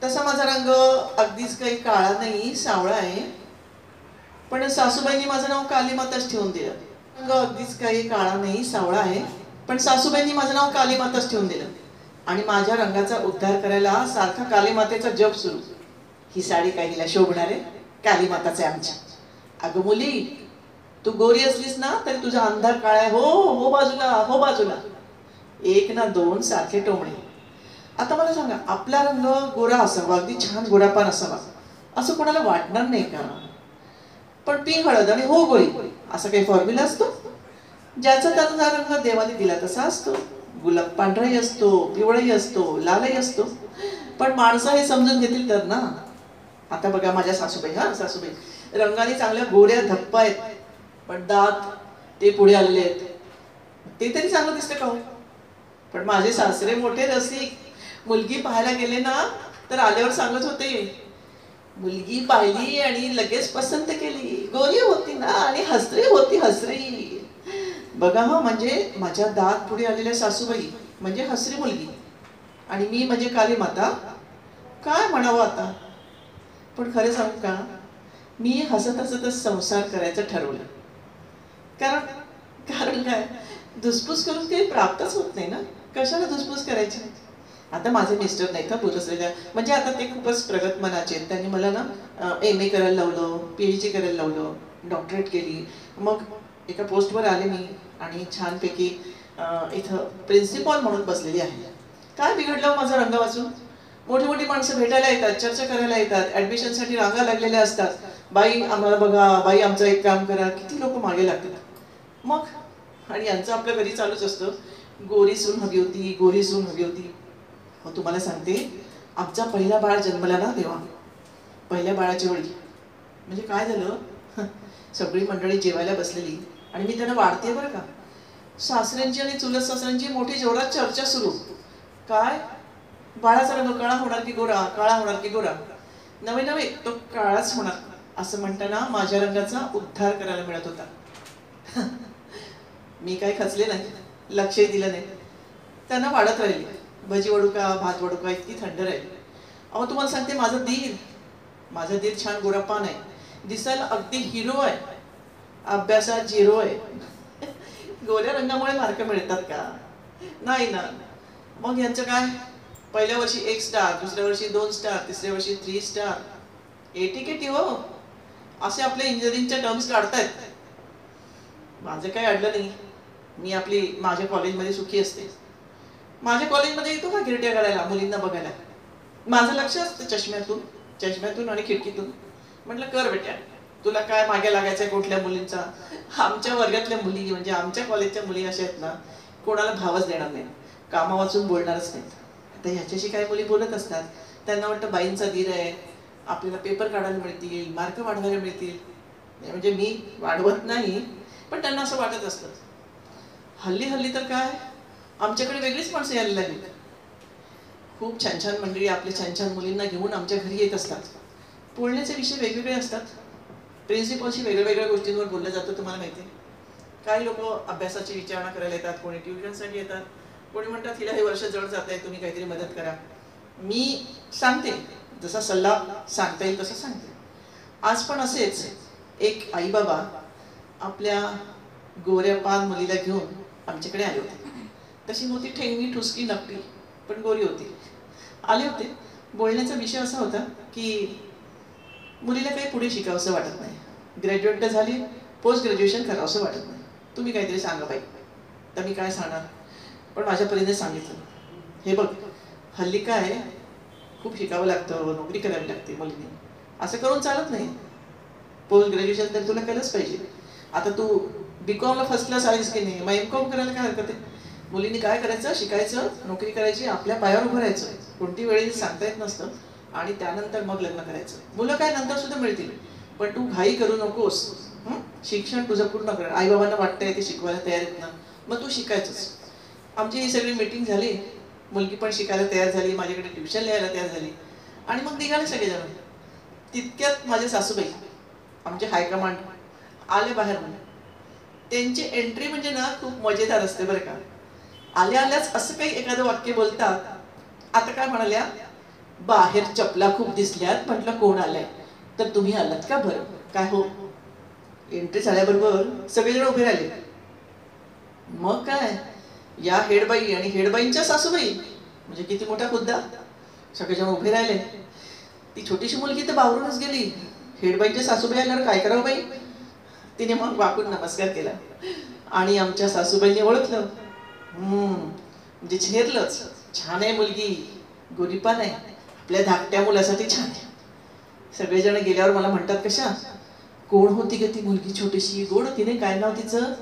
तसा माझा रंग अगदीच काही काळा नाही, सावळा आहे. पण सासूबाईंनी माझं नाव कालीमाताच ठेवून दिलं. रंग अगदीच काही काळा नाही, सावळा आहे. पण सासूबाईंनी माझं नाव कालीमाताच ठेवून दिलं. आणि माझ्या रंगाचा उद्धार करायला सारखा कालीमातेचा जप सुरू. ही साडी काहीला शोभणार आहे, कालीमाताच आहे आमच्या. अगं मुली, तू गोरी असलीस ना तरी तुझा अंधार काळा आहे. हो हो बाजूला, हो बाजूला. एक ना दोन सारखे टोमणे. आता मला सांगा, आपला रंग गोरा असावा, अगदी छान गोरापान असावा असं कोणाला वाटणार नाही का? पण पी हळद आणि हो गोरी असा काही फॉर्म्युला असतो? ज्याचा त्याचा रंग देवाने दिला तसा असतो. गुलाब पांढराही असतो, पिवळाही असतो, लालही असतो. पण माणसं हे समजून घेतील तर ना. आता बघा माझ्या सासूबाई, सासूबाई रंगाने चांगल्या गोऱ्या धप्पा आहेत, पण दात ते पुढे आलेले आहेत. ते तरी चांगलं दिसतं का हो? पण माझे सासरे मोठे रसिक. मुलगी पाहायला गेले ना तर आल्यावर सांगत होते, मुलगी पाहिली आणि लगेच पसंत केली. गोरी होती ना आणि हसरी होती, हसरी. बघा हा, म्हणजे माझ्या दात पुढे आलेल्या सासूबाई म्हणजे हसरी मुलगी आणि मी म्हणजे काली माता. काय म्हणावं आता? पण खरं सांगू का, मी हसत हसतच संसार करायचं ठरवलं. कारण काय, धुसफूस करून काही प्राप्तच होत नाही ना. कशाला धुसफूस करायची? आता माझे मिस्टर नाही का पुरसलेल्या, म्हणजे आता ते खूपच प्रगत मनाचे आहेत. त्यांनी मला ना MA करायला लावलं, PhD करायला लावलं, डॉक्टरेट केली. मग एका पोस्टवर आले मी आणि छानपैकी इथं प्रिन्सिपॉल म्हणून बसलेली आहे. काय बिघडलं माझा रंग वाचून? मोठी मोठी माणसं भेटायला येतात, चर्चा करायला येतात, ॲडमिशनसाठी रांगा लागलेल्या असतात. बाई आम्हाला बघा, बाई आमचं एक काम करा, किती लोक मागे लागतात. मग आणि यांचं आपल्या घरी चालूच असतं, गोरी सून हवी होती, गोरी सून हवी होती. मग तुम्हाला सांगते, आमचा पहिला बाळ जन्मला ना तेव्हा, पहिल्या बाळाच्या वेळी म्हणजे काय झालं, सगळी मंडळी जेवायला बसलेली आणि मी त्यांना वाढते बरं का. सासऱ्यांची आणि चुलत सासऱ्यांची मोठी जोरात चर्चा सुरू. काय बाळाचा रंग काळा होणार की गोरा, काळा होणार की गोरा? नवे नवे तो काळाच होणार असं म्हणताना माझ्या रंगाचा उद्धार करायला मिळत होता. मी काय खचले नाही, लक्षही दिलं नाही. त्यांना वाढत राहिली. भजी वडू का, भात वडू का, इतकी थंड राहिली. अहो तुम्हाला सांगते, माझा दीर छान गोरापान आहे, दिसायला अगदी हिरो आहे, अभ्यासात झिरो आहे. गोऱ्या रंगामुळे मार्क मिळतात का? नाही ना. मग यांचं काय, पहिल्या वर्षी 1 स्टार, दुसऱ्या वर्षी 2 स्टार, तिसऱ्या वर्षी 3 स्टार. एटीकेटी हो, असे आपले इंजिनिअरिंगच्या टर्म्स काढतायत. माझं काही अडलं नाही. मी माझ्या कॉलेजमध्ये सुखी असते. माझ्या कॉलेजमध्ये येतो का गिरट्या करायला, मुलींना बघायला. माझं लक्ष असतं चष्म्यातून आणि खिडकीतून. म्हटलं कर बेट्या, तुला काय मागे लागायचंय कुठल्या मुलींचा. आमच्या वर्गातल्या मुली म्हणजे आमच्या कॉलेजच्या मुली अशा आहेत ना, कोणाला भावच देणार नाही, कामा वाचून बोलणारच नाहीत. आता ह्याच्याशी काही मुली बोलत असतात, त्यांना वाटतं बाईंचा धीर आहे, आपल्याला पेपर काढायला मिळतील, मार्क वाढवायला मिळतील. म्हणजे मी वाढवत नाही, पण त्यांना असं वाटत असतं. हल्ली तर काय, आमच्याकडे वेगळीच माणसं यायला लागली. खूप छान छान मंडळी आपल्या छान छान मुलींना घेऊन आमच्या घरी येत असतात. बोलण्याचे विषय वेगवेगळे असतात. प्रिन्सिपलशी वेगवेगळ्या गोष्टींवर बोललं जातं, तुम्हाला माहिती आहे. काही लोक अभ्यासाची विचारणा करायला येतात, कोणी ट्युशनसाठी येतात, कोणी म्हणतात हिला हे वर्ष जड जात आहे, तुम्ही काहीतरी मदत करा. मी सांगते, जसा सल्ला सांगता येईल तसं सांगते. आज पण असेच एक आई बाबा आपल्या गोऱ्या पान मुलीला घेऊन आमच्याकडे आले होते. तशी होती ठेंगणी, ठुसकी, नक्की, पण गोरी होती. आले होते. बोलण्याचा विषय असा होता की मुलीला काही पुढे शिकावंसं वाटत नाही, ग्रॅज्युएट तर झाली, पोस्ट ग्रॅज्युएशन करावंसं वाटत नाही. तुम्ही काहीतरी सांगा बाई. तर मी काय सांगणार, पण माझ्या परीने सांगितलं. हे बघ, हल्ली काय खूप शिकावं लागतं, नोकरी करावी लागते मुलीने. असं करून चालत नाही. पोस्ट ग्रॅज्युएशन तर तुला केलंच पाहिजे. आता तू BComला फर्स्ट क्लास आहेस की नाही, मग MCom करायला काय हरकत आहे. मुलींनी काय करायचं, शिकायचं, नोकरी करायची, आपल्या पायावर उभं राहायचं. कोणती वेळी सांगता येत नसतं. आणि त्यानंतर मग लग्न करायचं. मुलं काय नंतर सुद्धा मिळतील, पण तू घाई करू नकोस. शिक्षण तुझं पूर्ण कर. आई बाबांना वाटतंय ते शिकवायला तयार आहेत ना, मग तू शिकायचंच. आमची ही सगळी मीटिंग झाली, मुलगी पण शिकायला तयार झाली, माझ्याकडे ट्युशन लिहायला तयार झाली, आणि मग निघाले सगळेजण. तितक्यात माझे सासूबाई, आमचे हायकमांड, आले बाहेर. त्यांची एंट्री म्हणजे ना खूप मजेदार असते बरं का. आल्याच असं काही एखादं वाक्य बोलतात. आता काय म्हणाल्या, बाहेर चपला खूप दिसल्यात. म्हटलं कोण आलाय, तर तुम्ही आलात का बरं. काय हो, एंट्री झाल्याबरोबर सगळेजण उभे राहिले. मग काय, या हेडबाई आणि हेडबाईंच्या सासूबाई, म्हणजे किती मोठा खुद्दा. सगळेजण उभे राहिले. ती छोटीशी मुलगी तर बावरूनच गेली. हेडबाईंच्या सासूबाई आल्यावर काय करावं बाई. तिने मग वाकून नमस्कार केला आणि आमच्या सासूबाईंनी ओळखलं. म्हणजे झेरलंच, छान आहे मुलगी, गोरीपान आहे, आपल्या धाकट्या मुलासाठी छान आहे. सगळेजण गेल्यावर मला म्हणतात, कशा, कोण होती ग ती मुलगी छोटीशी, गोड होती नाही, काय नाव तिचं.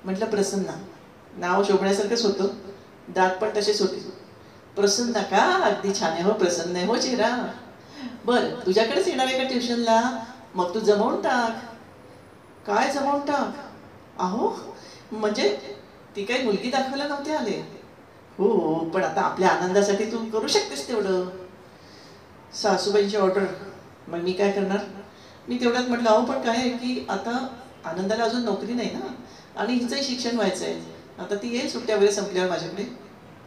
म्हटलं प्रसन्ना. नाव शोभण्यासारखंच होतं, दात पण तसेच होते. प्रसन्ना का, अगदी छान आहे हो, प्रसन्न आहे हो चेहरा. बरं, तुझ्याकडेच येणार आहे का ट्युशनला, मग तू जमवून टाक. काय जमवून टाक. अहो म्हणजे ती काही मुलगी दाखवायला नव्हते आले. हो, पण आता आपल्या आनंदासाठी तू करू शकतेस तेवढं. सासूबाईंची ऑर्डर. मग मी काय करणार. मी तेवढ्यात म्हटलं, अहो पण काय आहे की आता आनंदाला अजून नोकरी नाही ना, आणि हिचंही शिक्षण व्हायचं आहे. आता ती येईल सुट्ट्या वगैरे संपल्यावर माझ्याकडे,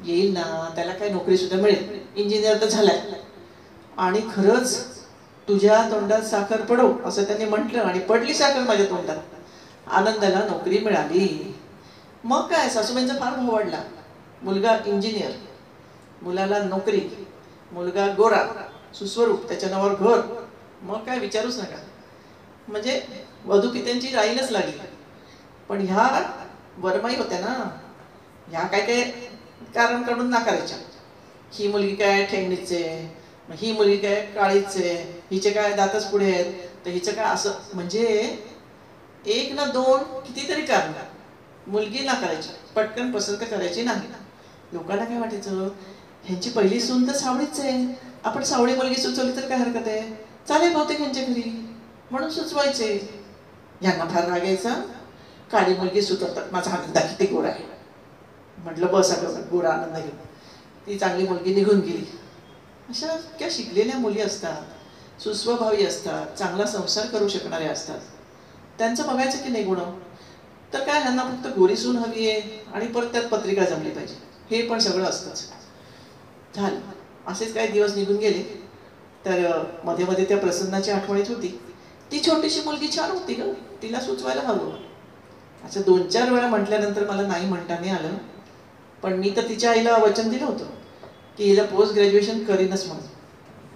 येईल ना, त्याला काय नोकरी सुद्धा मिळेल, इंजिनियर तर झालाय. आणि खरंच तुझ्या तोंडात साखर पडो असं त्यांनी म्हटलं, आणि पडली साखर माझ्या तोंडात. आनंदाला नोकरी मिळाली. मग काय, सासूबाईंचा फार भाव वाढला. मुलगा इंजिनियर, मुलाला नोकरी, मुलगा गोरा, सुस्वरूप, त्याच्या नावावर घर. मग काय विचारूच नका. म्हणजे वधूपित्यांची राहीलच लागली. पण ह्या वरमाई होत्या ना, ह्या काय काय कारण काढून नाकारायच्या. ही मुलगी काय ठेंगणीचे, ही मुलगी काय काळीचे, हिचे काय दातच पुढे आहेत, तर हिचं काय असं. म्हणजे एक ना दोन कितीतरी कारण. मुलगी नाकारायची, पटकन पसंत करायची नाही. लोकांना काय वाटायचं, ह्यांची पहिली सून तर सावळीच आहे, आपण सावळी मुलगी सुचवली तर काय हरकत आहे, चालेल बहुतेक ह्यांच्या घरी, म्हणून सुचवायचे. यांना फार राग यायचा, काळी मुलगी सुचवतात, माझा आनंद किती गोरा आहे. म्हटलं बस अगं, गोरा आनंद घेऊन. ती चांगली मुलगी निघून गेली. अशा इतक्या शिकलेल्या मुली असतात, सुस्वभावी असतात, चांगला संसार करू शकणाऱ्या असतात, त्यांचं बघायचं की नाही गुण. तर काय ह्यांना फक्त गोरी सून हवी आहे आणि परत त्यात पत्रिका जमली पाहिजे, हे पण सगळं असतंच. झालं. असेच काही दिवस निघून गेले. तर मध्ये मध्ये त्या प्रसन्नाची आठवणीत होती. ती छोटीशी मुलगी छान होती ग, तिला सुचवायला हवं. असं 2-4 वेळा म्हटल्यानंतर मला नाही म्हणता नाही आलं. पण मी तर तिच्या आईला वचन दिलं होतं की हिला पोस्ट ग्रॅज्युएशन करीनच म्हणून.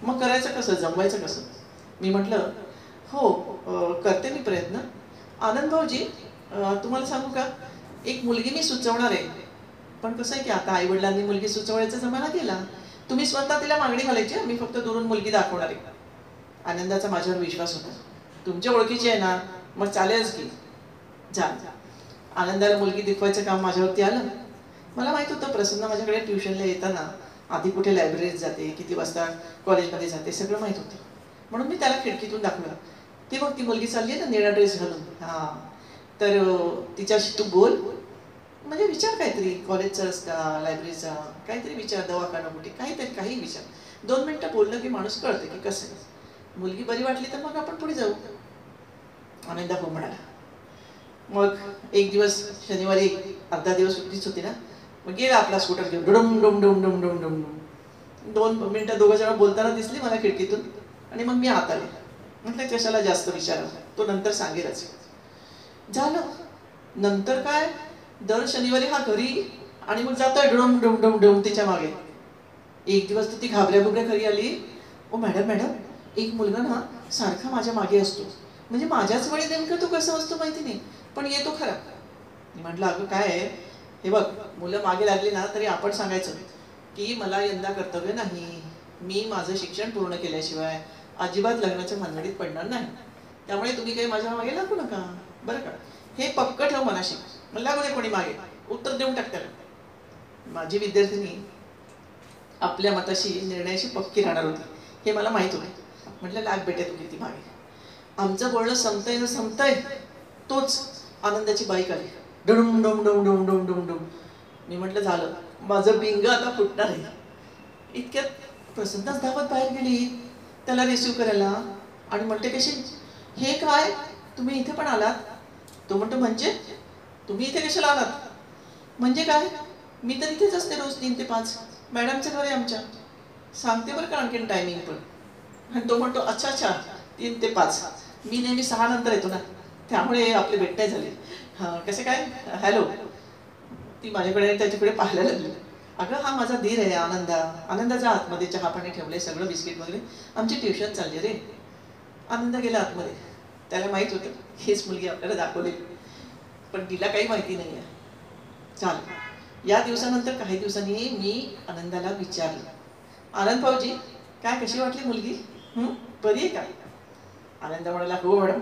मग करायचं कसं, जमवायचं कसं? मी म्हटलं हो करते मी प्रयत्न. आनंद भाऊजी तुम्हाला सांगू का, एक मुलगी मी सुचवणार आहे. पण कसं आहे की आता आईवडिलांनी मुलगी सुचवायचा जमाना गेला. तुम्ही स्वतः तिला मागणी घालायची, मी फक्त दुरून मुलगी दाखवणार आहे. आनंदाचा माझ्यावर विश्वास होता. तुमच्या ओळखीची आहे ना, मग चालेलच की. जा. आनंदाला मुलगी दिखवायचं काम माझ्यावरती आलं. मला माहित होतं प्रसन्न माझ्याकडे ट्युशनला येताना आधी कुठे लायब्ररीत जाते, किती वाजता कॉलेजमध्ये जाते, सगळं माहित होतं. म्हणून मी त्याला खिडकीतून दाखवलं. ती बघ ती मुलगी चालली आहे ना निळा ड्रेस घालून, हां, तर तिच्याशी तू बोल. म्हणजे विचार काहीतरी, कॉलेजचा रस्ता, लायब्ररीचा काहीतरी विचार, दवाखाना कुठे, काहीतरी काही विचार. 2 मिनिटं बोललं की माणूस कळतं की कसं आहे. मुलगी बरी वाटली तर मग आपण पुढे जाऊ. आनंदा हो म्हणाला. मग एक दिवस शनिवारी अर्धा दिवस सुट्टीच होती ना, मग गेला आपला स्कूटर घेऊन. डुडुम डुम डुम डुम डुम डुम. 2 मिनिटं 2 जण बोलताना दिसली मला खिडकीतून. आणि मग मी आत आले. म्हटलं कशाला जास्त विचारा, तो नंतर सांगेलच. झालं. नंतर काय, दर शनिवारी हा घरी आणि मग जातोय डुडुम डुम डुम डुम तिच्या मागे. एक दिवस तर ती घाबऱ्या बुबऱ्या घरी आली. ओ मॅडम मॅडम, एक मुलगा ना सारखा माझ्या मागे असतो. म्हणजे माझ्याच वेळी नेमकं तो कसं असतो माहिती नाही, पण येतो खरा. मी म्हटलं अगं काय आहे हे बघ, मुलं मागे लागली ना तरी आपण सांगायचं की मला यंदा कर्तव्य नाही, मी माझं शिक्षण पूर्ण केल्याशिवाय अजिबात लग्नाच्या भानगडीत पडणार नाही. त्यामुळे तुम्ही काही माझ्या मागे लागू नका, बरं का. हे पक्क ठेव मनाशी. मला लागू दे कोणी मागे, उत्तर देऊन टाक त्याला. माझी विद्यार्थिनी आपल्या मताशी निर्णयाशी पक्की राहणार होती, हे मला माहित होतं. म्हटलं लाग बेटे तू किती मागे. आमचं बोलणं संपतंय ना संपतंय, तोच आनंदाची बाईक आली. डुडुम डुम डुम डुम डुम डुम डुम. मी म्हटलं झालं, माझं बिंग आता फुटणार आहे. इतक्यात प्रसन्नच धावत बाहेर गेली त्याला रिसिव्ह करायला आणि म्हणते कशी, हे काय तुम्ही इथे पण आलात? तो म्हणतो म्हणजे तुम्ही इथे कशाला आलात? म्हणजे काय, मी तर इथेच असते रोज 3 ते 5. मॅडमचं घर आहे आमच्या. सांगते बरं का आणखीन टायमिंग पण. आणि तो म्हणतो अच्छा अच्छा 3 ते 5. मी नेहमी 6 नंतर येतो ना, त्यामुळे आपले भेट नाही झाली. हां कसे काय, हॅलो. ती माझ्याकडे त्याच्याकडे पाहायला लागली. अगं हा माझा धीर आहे आनंदा. आनंदाच्या आतमध्ये चहा पाणी ठेवले, सगळं बिस्किट वगैरे. आमची ट्युशन चालली रे. आनंद गेला आतमध्ये. त्याला माहित होतं हीच मुलगी आपल्याला दाखवली, पण तिला काही माहिती नाही आहे. चाल. या दिवसानंतर काही दिवसांनी मी आनंदाला विचारलं, आनंद भाऊजी काय कशी वाटली मुलगी, बरी आहे का? आनंद म्हणाला हो मॅडम,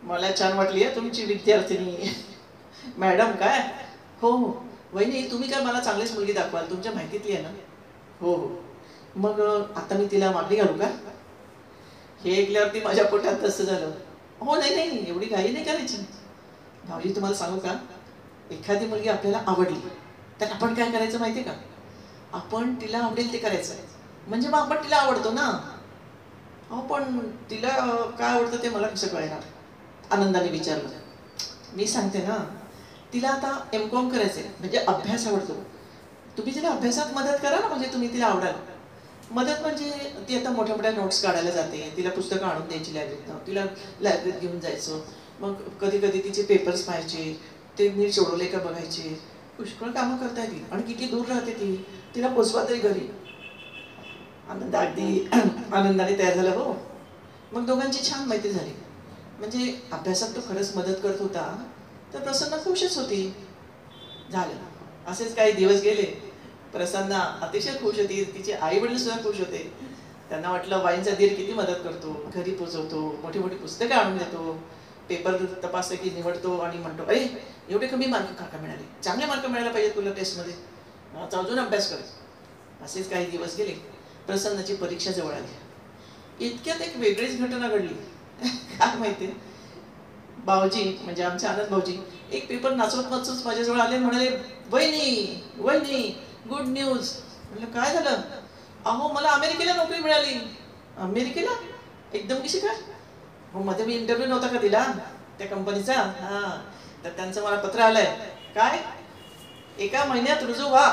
मला छान वाटली आहे तुमची विद्यार्थिनी. मॅडम काय, हो हो. वहिनी तुम्ही काय मला चांगलीच मुलगी दाखवाल, तुमच्या माहितीतली आहे ना? हो हो. मग आता मी तिला मागणी घालू का? हे ऐकल्यावरती माझ्या पोटात तसं झालं. हो नाही नाही, एवढी घाई नाही करायची. भाऊजी तुम्हाला सांगू का, एखादी मुलगी आपल्याला आवडली तर आपण काय करायचं माहिती आहे का, आपण तिला आवडेल ते करायचं. म्हणजे मग आपण तिला आवडतो ना. अहो पण तिला काय आवडतं ते मला कसं कळणार? आनंदाने विचारलं. मी सांगते ना, तिला आता M.Com करायचं आहे, म्हणजे अभ्यास आवडतो. तुम्ही तिला अभ्यासात मदत करा ना, म्हणजे तुम्ही तिला आवडाल. मदत म्हणजे ती आता मोठ्या मोठ्या नोट्स काढायला जाते, तिला पुस्तकं आणून द्यायची लायब्ररीतनं, तिला लायब्ररीत घेऊन जायचं. मग कधी कधी तिचे पेपर्स पाहायचे, ते नीट सोडवले का बघायचे. पुष्कळ कामं करता येतील. आणि किती दूर राहते ती, तिला पोचवा तरी घरी. आनंद अगदी आनंदाने तयार झाला. हो. मग दोघांची छान मैत्री झाली. म्हणजे अभ्यासात तो खरंच मदत करत होता, तर प्रसन्न खुशच होती. झालं. असेच काही दिवस गेले. प्रसन्ना अतिशय खुश होती, तिचे आई वडील सुद्धा खुश होते. त्यांना वाटलं वाईनचा धीर किती मदत करतो, घरी पोचवतो, मोठी मोठी पुस्तकं आणून देतो, पेपर तपासले की निवडतो आणि म्हणतो अरे एवढे कमी मार्क का मिळाले, चांगले मार्क मिळायला पाहिजे तुला टेस्टमध्ये, आता अजून अभ्यास कर. असेच काही दिवस गेले. प्रसन्नाची परीक्षा जवळ आली. इतक्यात एक वेगळीच घटना घडली. काय माहिती, भाऊजी म्हणजे आमचे आनंद भाऊजी एक पेपर नाचवत नाचवत माझ्याजवळ आले. म्हणाले वहिनी वहिनी गुड न्यूज. म्हटलं काय झालं? अहो मला अमेरिकेला नोकरी मिळाली. अमेरिकेला? एकदम कशी काय? हो मध्ये मी इंटरव्ह्यू नव्हता का दिला त्या कंपनीचा, हा तर त्यांचं मला पत्र आलंय. काय 1 महिन्यात रुजू व्हा.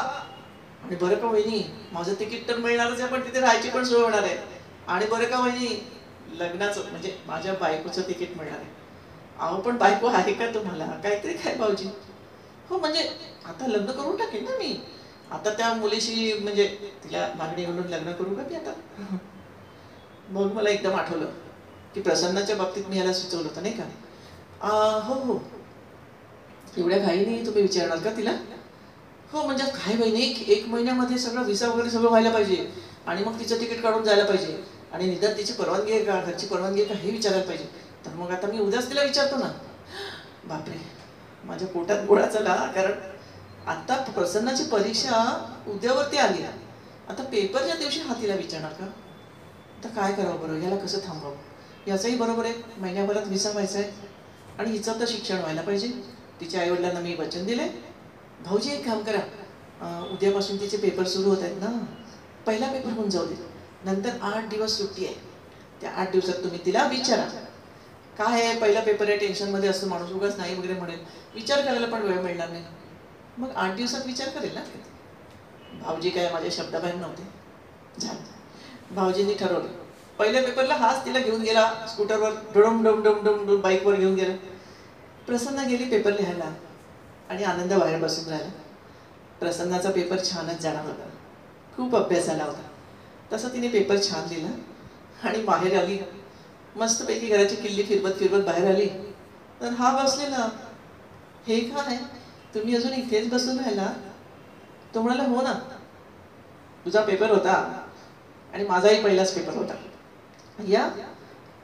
आणि बरं का वहिनी, माझं तिकीट तर मिळणारच आहे, पण तिथे राहायची पण सोय होणार आहे. आणि बरं का वहिनी, लग्नाचं म्हणजे माझ्या बायकोचं तिकीट मिळणार आहे. अहो पण बायको आहे का तुम्हाला? काहीतरी काय भाऊजी. हो म्हणजे आता लग्न करून टाकेन ना मी. आता त्या मुलीशी म्हणजे तिला मागणी घालून लग्न करू का मी आता? मग मला एकदम आठवलं की प्रसन्नाच्या बाबतीत मी याला सुचवलं होतं नाही का. हो हो, एवढ्या घाईने तुम्ही विचारणार का तिला? हो म्हणजे काय बहिणी, 1 महिन्यामध्ये सगळं व्हिसा वगैरे सगळं व्हायला पाहिजे आणि मग तिचं तिकीट काढून जायला पाहिजे आणि निदान तिची परवानगी आहे का, घरची परवानगी आहे का हे विचारायला पाहिजे. तर मग आता मी उद्याच तिला विचारतो ना. बापरे, माझ्या पोटात गोळा चला, कारण आता प्रसन्नाची परीक्षा उद्यावरती आली. आता पेपरच्या दिवशी हा तिला विचारणार का? आता काय करावं बरं, याला कसं थांबवावं? याचंही बरोबर आहे, महिन्याभरात व्हिसा व्हायचा आहे आणि हिचं तर शिक्षण व्हायला पाहिजे. तिच्या आईवडिलांना मी वचन दिले. भाऊजी एक काम करा, उद्यापासून तिचे पेपर सुरू होत आहेत ना, पहिला पेपर होऊन जाऊ दे, नंतर 8 दिवस सुट्टी आहे. त्या 8 दिवसात तुम्ही तिला विचारा. काय आहे, पहिला पेपर आहे, टेन्शनमध्ये असतो माणूस, उगाच नाही वगैरे म्हणेल, विचार करायला पण वेळ मिळणार नाही. मग 8 दिवसात विचार करेल ना. भाऊजी काय माझ्या शब्दाबाहेर नव्हते. झालं, भाऊजींनी ठरवलं. पहिल्या पेपरला हाच तिला घेऊन गेला स्कूटरवर, डुडुम डुम डुम डुम डुम बाईकवर घेऊन गेला. प्रसन्ना गेली पेपर लिहायला आणि आनंद बाहेर बसून राहिला. प्रसन्नाचा पेपर छानच जाणार होता, खूप अभ्यास झाला होता. तसं तिने पेपर छान लिहिला आणि बाहेर आली. मस्तपैकी घराची किल्ली फिरवत फिरवत बाहेर आली तर हा बसलेला. हे काय, तुम्ही अजून इथेच बसून राहिला? तो म्हणाला, हो ना, तुझा पेपर होता आणि माझाही पहिलाच पेपर होता. या,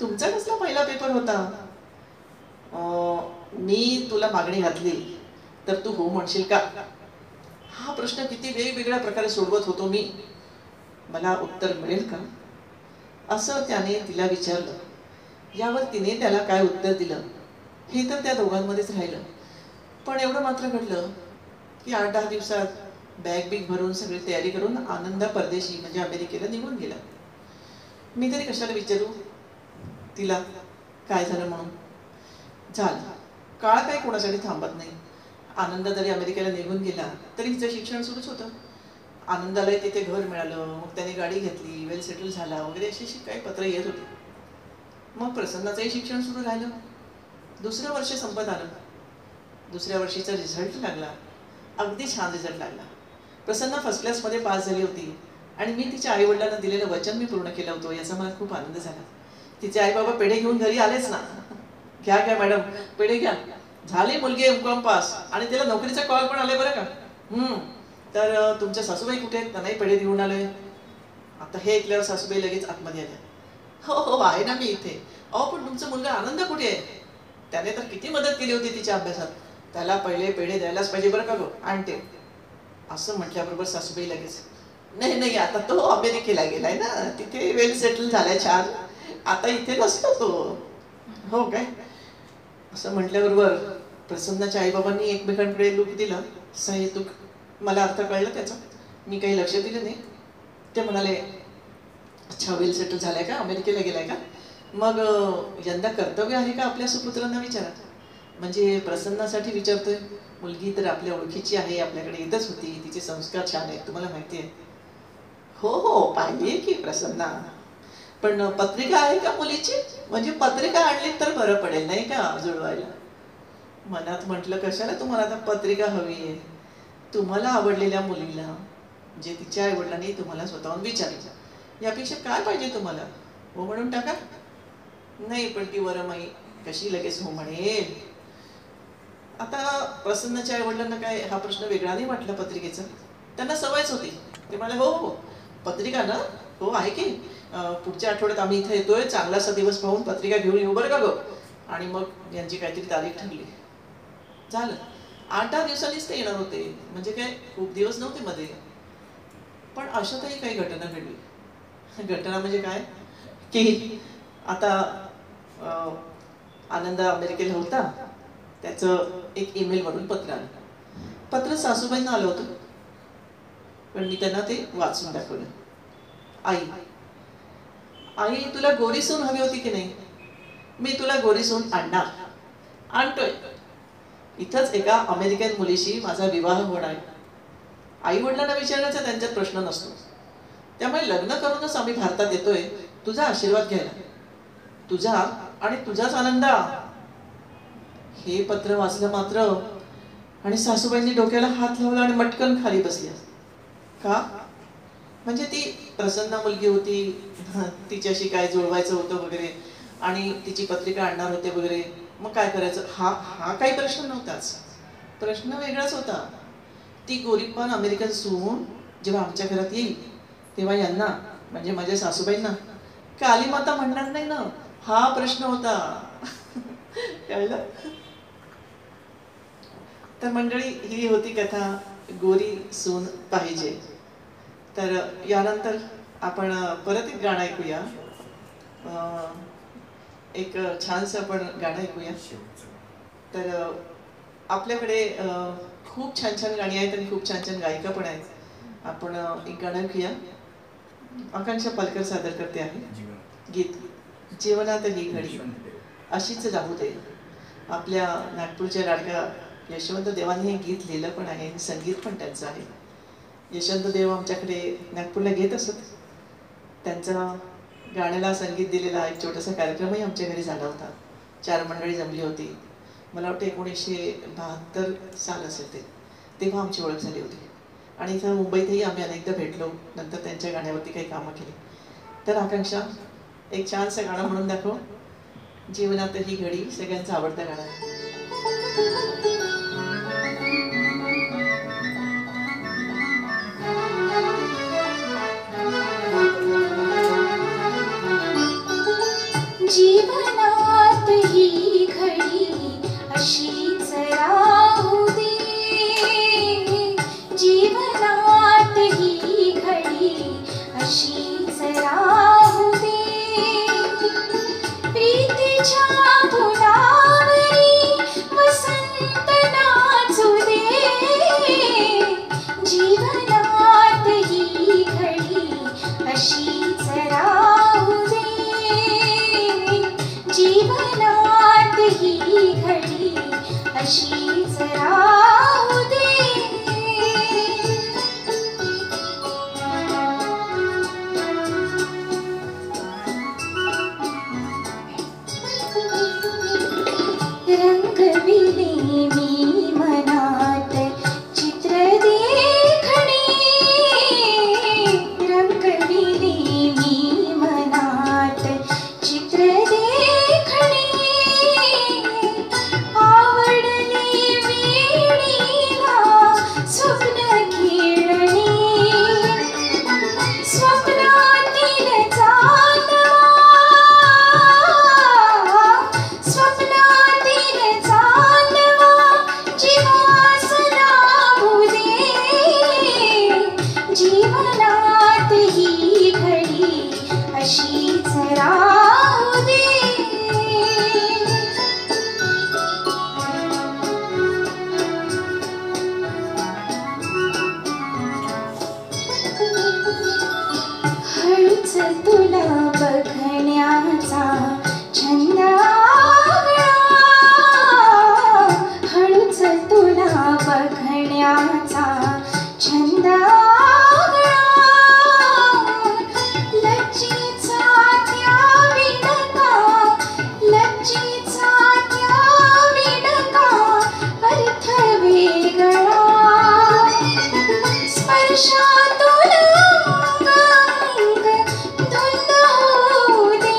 तुमचा कसला पहिला पेपर होता? मी तुला मागणी घातली तर तू हो म्हणशील का? हा प्रश्न किती वेगवेगळ्या प्रकारे सोडवत होतो मी, मला उत्तर मिळेल का, असं त्याने तिला विचारलं. यावर तिने त्याला काय उत्तर दिलं हे तर त्या दोघांमध्येच राहिलं. पण एवढं मात्र घडलं की 8-10 दिवसात बॅग बिग भरून सगळी तयारी करून आनंदा परदेशी म्हणजे अमेरिकेला निघून गेला. मी तरी कशाला विचारू तिला काय झालं म्हणून. झालं, काळ काही कोणासाठी थांबत नाही. आनंद जरी अमेरिकेला निघून गेला तरी तिचं शिक्षण सुरूच होतं. आनंदालाही तिथे घर मिळालं, मग त्याने गाडी घेतली, वेल सेटल झाला वगैरे अशी काही पत्र येत होती. मग प्रसन्नाचंही शिक्षण सुरू राहिलं. 2रं वर्ष संपत आलं. 2ऱ्या वर्षीचा रिझल्ट लागला, अगदी छान रिझल्ट लागला. प्रसन्न फर्स्ट क्लासमध्ये पास झाली होती आणि मी तिच्या आईवडिलांना दिलेलं वचन मी पूर्ण केलं होतं, याचा मला खूप आनंद झाला. तिचे आई बाबा पेढे घेऊन घरी आलेच ना. घ्या घ्या मॅडम, पेढे घ्या. झाली मुलगी M.Com पास आणि तिला नोकरीचा कॉल पण आले बरं का. तर तुमच्या सासूबाई कुठे आहेत? त्यांनाही पेढे देऊन आलोय. आता हे ऐकल्यावर सासूबाई लगेच आतमध्ये आल्या. हो हो, आहे ना मी इथे. अहो पण तुमचा मुलगा आनंद कुठे आहे? त्याने तर किती मदत केली होती तिच्या अभ्यासात, त्याला पहिले पेढे द्यायलाच पाहिजे बरं का गो, आणते. असं म्हटल्याबरोबर सासूबाई लगेच, नाही नाही, आता तो अमेरिकेला गेलाय ना, तिथे वेल सेटल झालाय छान, आता इथे नसतो तो. हो काय? असं म्हटल्याबरोबर प्रसन्नाच्या आईबाबांनी एकमेकांकडे लूक दिला. साहेब, मला अर्थ कळलं त्याचा, मी काही लक्ष दिलं नाही. ते म्हणाले, अच्छा वेल सेटल झालाय का, अमेरिकेला गेलाय का, मग यंदा कर्तव्य आहे का आपल्या सुपुत्रांना विचारा. म्हणजे प्रसन्नासाठी विचारतोय. मुलगी तर आपल्या ओळखीची आहे, आपल्याकडे येतच होती, तिचे संस्कार छान आहेत, तुम्हाला माहिती आहे. हो हो, पाहिजे की प्रसन्ना, पण पत्रिका आहे का मुलीची? म्हणजे पत्रिका आणली तर बरं पडेल नाही का जुळवायला. मनात म्हटलं, कशाला तुम्हाला आता पत्रिका हवी आहे? तुम्हाला आवडलेल्या मुलीला जे तिच्या आईवडिलांनी तुम्हाला स्वतःहून विचारलं, यापेक्षा काय पाहिजे तुम्हाला? हो म्हणून टाका. नाही पण ती वरमाई कशी लगेच हो म्हणेल. आता प्रसन्नाच्या आईवडिलांना काय हा प्रश्न वेगळा नाही वाटला पत्रिकेचा, त्यांना सवयच होती. ते म्हणाले, हो हो, पत्रिका ना, हो आहे की, पुढच्या आठवड्यात आम्ही इथे येतोय, चांगलासा दिवस पाहून पत्रिका घेऊन येऊ बरं का गो. आणि मग यांची काहीतरी तारीख ठरली. झालं, 8-10 दिवसांनीच ते येणार होते, म्हणजे काय खूप दिवस नव्हते मध्ये. पण अशातही काही घटना घडली. घटना म्हणजे काय की आता आनंद अमेरिकेला होता, त्याचं एक ईमेलवरून पत्र आलं. पत्र सासूबाईंना आलं होतं, पण मी त्यांना ते वाचून दाखवलं. आई आई तुला गोरी सून हवी होती की नाही? मी तुला गोरी सून आणणार, आणतोय. इथंच एका अमेरिकन मुलीशी माझा विवाह होणार आहे. आई वडिलांना विचारण्याचा त्यांच्यात प्रश्न नसतो. त्यामुळे लग्न करूनच आम्ही भारतात येतोय तुझा आशीर्वाद घ्यायला, तुझा आणि तुझाच आनंदा. हे पत्र वाचलं मात्र आणि सासूबाईंनी डोक्याला हात लावला आणि मटकन खाली बसल्या. का? म्हणजे ती प्रसन्न मुलगी होती, तिच्याशी काय जुळवायचं होतं वगैरे, आणि तिची पत्रिका आणणार होते वगैरे. मग काय करायचं? हा काही प्रश्न नव्हताच. प्रश्न वेगळाच होता. ती गोरीपान अमेरिकन सून जेव्हा आमच्या घरात येईल तेव्हा यांना, म्हणजे माझ्या सासूबाईंना, काली माता म्हणणार नाही ना, हा प्रश्न होता. कळलं? तर मंडळी, ही होती कथा गोरी सून पाहिजे. तर यानंतर आपण परत एक गाणं ऐकूया. एक छानसं आपण गाणं ऐकूया. तर आपल्याकडे खूप छान छान गाणी आहेत आणि खूप छान छान गायिका पण आहेत. आपण एक गाणं ऐकूया. आकांक्षा पालकर सादर करते आहे गीत जीवनात ही घडी अशीच राहू दे. आपल्या नागपूरच्या लाडक्या यशवंत देवांनी हे गीत लिहिलं पण आहे, संगीत पण त्यांचं आहे. यशवंत देव आमच्याकडे नागपूरला घेत असत. त्यांचा गाण्याला संगीत दिलेला एक छोटासा कार्यक्रमही आमच्या घरी झाला होता. 4 मंडळी जमली होती. मला वाटतं 1972 साल असेल ते, तेव्हा आमची ओळख झाली होती. आणि इथं मुंबईतही आम्ही अनेकदा भेटलो, नंतर त्यांच्या गाण्यावरती काही कामं केली. तर आकांक्षा, एक छानसं गाणं म्हणून दाखव. जीवनात ही घडी सगळ्यांचं आवडतं गाणं. जीवनात ही घडी अशीच राहू दे. जीवनात ही घडी अशीच राहू दे. प्रीतीच्या फुलावरी वसंत नाचू दे. जीवनात ही घडी अशीच राहू दे. जीवनात ही घडी अशीच राहू दे. रंगविले मी मनात चित्र देखणे. रंगविले मी मनात चित्र देखणे. आवडले वेडीला स्वप्न खेळणे. स्वप्नातील चांदवा, स्वप्नातील चांदवा जीवास लाभू दे. जीवनात ही घडी अशीच राहू दे. हळूच तुला बघण्याचा छंद आगळा. हळूच तुला बघण्याचा छंद आगळा. लज्जेचा त्या विणका, लज्जेचा त्या विणका अर्थ वेगळा. स्पर्शातून अंग धुंद होऊ दे.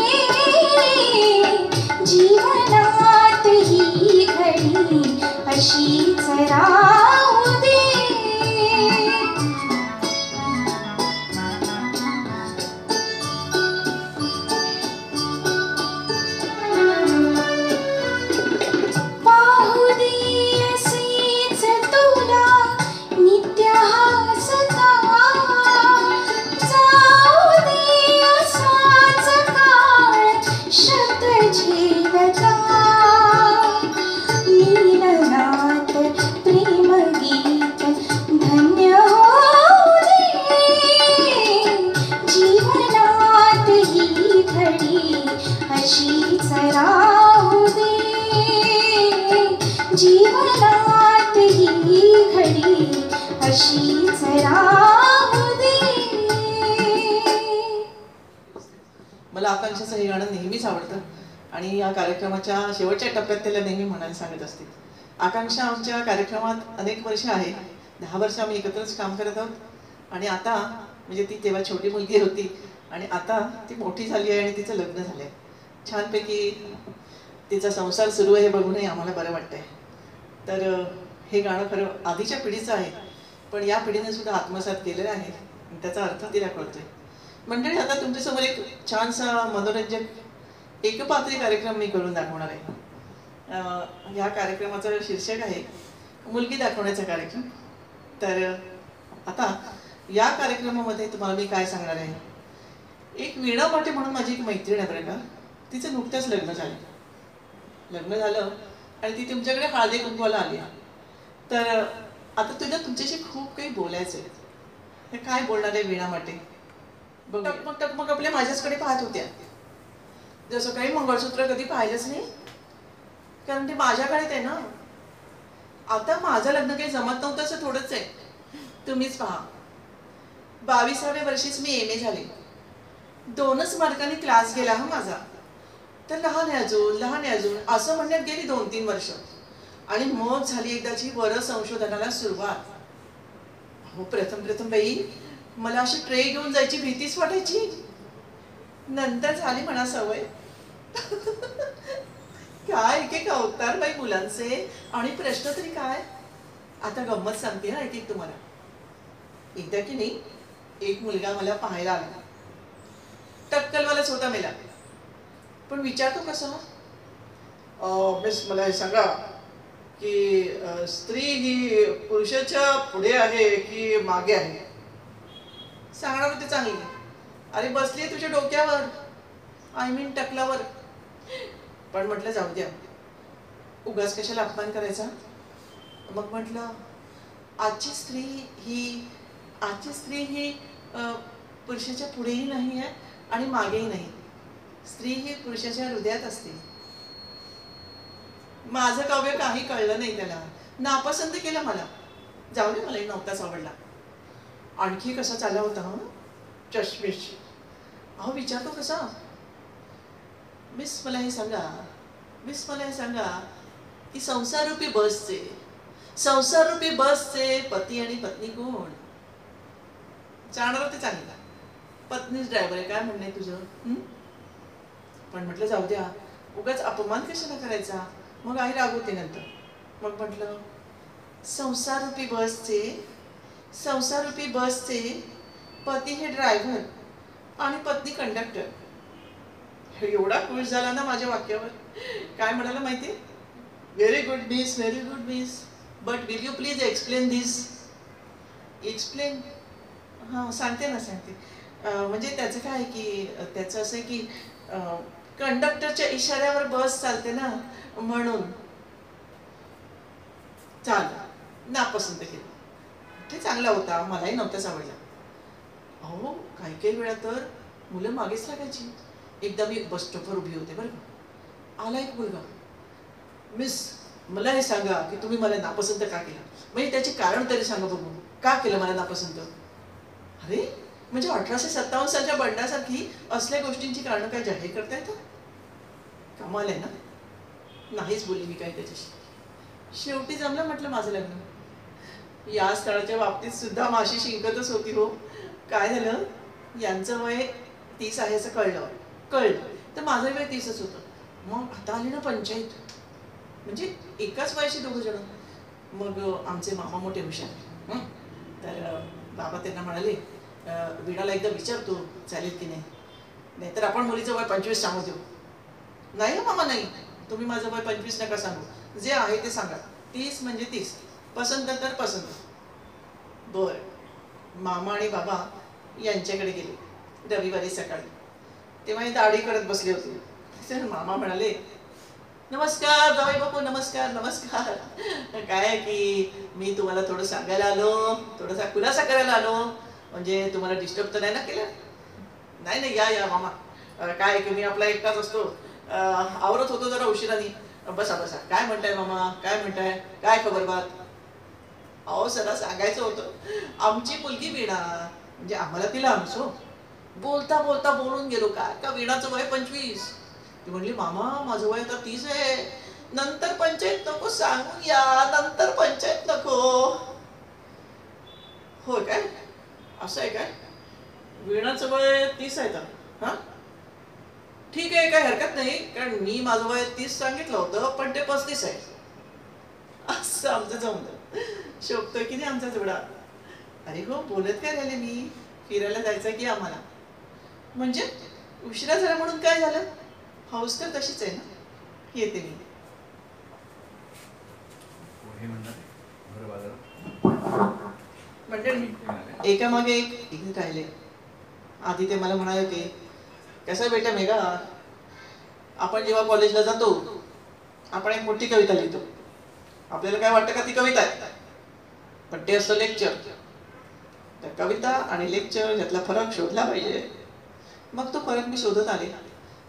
हीच राहू दे. मला आकांक्षाचं हे गाणं नेहमीच आवडतं आणि या कार्यक्रमाच्या शेवटच्या टप्प्यात त्याला नेहमी म्हणायला सांगत असते. आकांक्षा आमच्या कार्यक्रमात अनेक वर्ष आहे, 10 वर्ष आम्ही एकत्रच काम करत आहोत आणि आता म्हणजे ती तेव्हा छोटी मुलगी होती आणि आता ती मोठी झाली आहे आणि तिचं लग्न झालं आहे. छानपैकी तिचा संसार सुरू आहे हे बघूनही आम्हाला बरं वाटतंय. तर हे गाणं खरं आधीच्या पिढीचं आहे, पण या पिढीने सुद्धा आत्मसात केलेलं आहे, त्याचा अर्थ तिला कळतोय. मंडळी, आता तुमच्यासमोर एक छानसा मनोरंजक एकपात्री कार्यक्रम मी करून दाखवणार आहे. ह्या कार्यक्रमाचं शीर्षक आहे मुलगी दाखवण्याचा कार्यक्रम. तर आता या कार्यक्रमामध्ये तुम्हाला मी काय सांगणार आहे. एक वीणा पाटे म्हणून माझी एक मैत्रीण आहे बरं का, तिचं नुकतंच लग्न झालं आणि ती तुमच्याकडे हळदी कुंकवाला आली. तर आता तुमच्याशी खूप काही बोलायचं आहे. हे काय बोलणार आहे वीणा पाटे. टकमक आपल्या माझ्याचकडे पाहत होत्या, जसं काही मंगळसूत्र कधी पाहिलंच नाही, कारण ते माझ्या काळात आहे ना. आता माझं लग्न काही जमत नव्हतं असं थोडंच आहे. तुम्हीच पहा, 22व्या वर्षीच मी MA झाले, 2च मार्कांनी क्लास गेला हा माझा. तर लहान आहे अजून असं म्हणण्यात गेली 2-3 वर्ष आणि मग झाली एकदाची बरं संशोधनाला सुरुवात. हो, प्रथम बाई मला अशी ट्रे घेऊन जायची भीतीच वाटायची. नंतर झाली म्हणा सवय. काय एक अवतार बाई मुलांचे आणि प्रश्न तरी काय. आता गंमत सांगते ना एक तुम्हाला. एकदा की नाही, एक मुलगा मला पाहायला आला. टक्कलवालाच होता मेला, पण विचारतो कसा. मिस, मला हे सांगा की स्त्री ही पुरुषाच्या पुढे आहे की मागे आहे. सांगणार होते चांगली. अरे बसली तुझ्या डोक्यावर, आय मीन टकलावर. पण म्हटलं जाऊ द्या, उगाच कशाला अपमान करायचा. मग म्हटलं आजची स्त्री ही पुरुषाच्या पुढेही नाही आहे आणि मागेही नाही. स्त्री ही पुरुषाच्या हृदयात असते. माझं काव्य काही कळलं नाही त्याला, नापसंत केलं मला. जाऊ दे, मलाही नव्हताच आवडला. आणखी कसा चालला होता हा चष्मिश. अहो विचारतो कसा. मिस मला हे सांगा की संसाररूपी बसचे पती आणि पत्नी कोण. जाणार ते चांगला, पत्नीच ड्रायव्हर आहे. काय म्हणणं आहे तुझं. पण म्हटलं जाऊ द्या, उगाच अपमान कशाला करायचा. मग आई रागवते नंतर. मग म्हटलं संसाररूपी बसचे पती हे ड्रायव्हर आणि पत्नी कंडक्टर. एवढा खुश झाला ना माझ्या वाक्यावर. काय म्हणाला माहिती. Very good miss, but will you please explain this. Explain. हां, सांगते. म्हणजे त्याचं काय की त्याचं असं आहे की कंडक्टरच्या इशाऱ्यावर बस चालते ना, म्हणून. नापसंत केलं. ते चांगला होता, मलाही नव्हताच आवडला. अहो काही वेळा तर मुलं मागेच लागायची. एकदा मी बस स्टॉपवर उभी होते बरं का. आला एक मुलगा. मिस मला हे सांगा की तुम्ही मला नापसंत का केलं. म्हणजे त्याचे कारण तरी सांगा बघू, का केलं मला नापसंत. अरे म्हणजे 1857 सालच्या बंडासारखी असल्या गोष्टींची कारणं काय जाहीर करता येतात. कमाल आहे ना. नाहीच बोलली मी काय त्याच्याशी. शेवटी जमलं म्हटलं माझं लग्न. या स्थळाच्या बाबतीत सुद्धा माशी शिंकतच होती हो. काय झालं, यांचं वय 30 आहे असं कळलं तर माझं वय 30च होतं. मग आता आली ना पंचायत. म्हणजे एकाच वयाशी 2 जण. मग आमचे मामा मोठे हुशार. तर बाबा त्यांना म्हणाले, वीणाला एकदा विचारतो चालेल की नाही, नाहीतर आपण मुलीचं वय 25 सांगू देऊ. नाही मामा नाही, तुम्ही माझं वय 25 नका सांगू, जे आहे ते सांगा. 30 म्हणजे 30, पसंत तर पसंत. बर. मामा आणि बाबा यांच्याकडे गेले रविवारी सकाळी. तेव्हा हे दाढी करत बसले होते. तर मामा म्हणाले, नमस्कार जावई बापू, नमस्कार. काय की मी तुम्हाला थोडं सांगायला आलो, थोडासा खुलासा करायला आलो. म्हणजे तुम्हाला डिस्टर्ब तर नाही ना केलं. नाही या मामा. काय की मी आपला एकटाच असतो, आवरत होतो जरा उशिरानी. बसा. काय म्हणताय मामा, काय खबर बात. अहो सरा सांगायचं होतं, आमची मुलगी वीणा, म्हणजे आम्हाला तिला आमचो बोलता बोलता बोलून गेलो का वीणाचं वय 25. ती म्हणली मामा माझं वय आता 30 आहे, नंतर पंचायत नको सांगून या, नंतर पंचायत नको. होय काय, असं आहे काय? वीणाचं वय 30 आहे तर हा ठीक आहे, काही हरकत नाही, कारण मी माझं वय 30 सांगितलं होतं पण ते 35 आहे. असं आमचं जमलं. शोभतोय की नाही आमचा जोडा. अरे हो, बोलत काय राहिले मी, फिरायला जायचं की आम्हाला. म्हणजे उशिरा झाला म्हणून काय झालं, हाऊस तर तशीच आहे ना. येते मी. म्हणजे एका मागे एक इथे राहिले. आधी ते मला म्हणाले की कसं बेटा मेघा, आपण जेव्हा कॉलेजला जातो आपण एक मोठी कविता लिहितो. आपल्याला काय वाटतं का ती कविता आहे, पण ते असतं लेक्चर. त्या कविता आणि लेक्चर यातला फरक शोधला पाहिजे. मग तो फरक मी शोधत आले,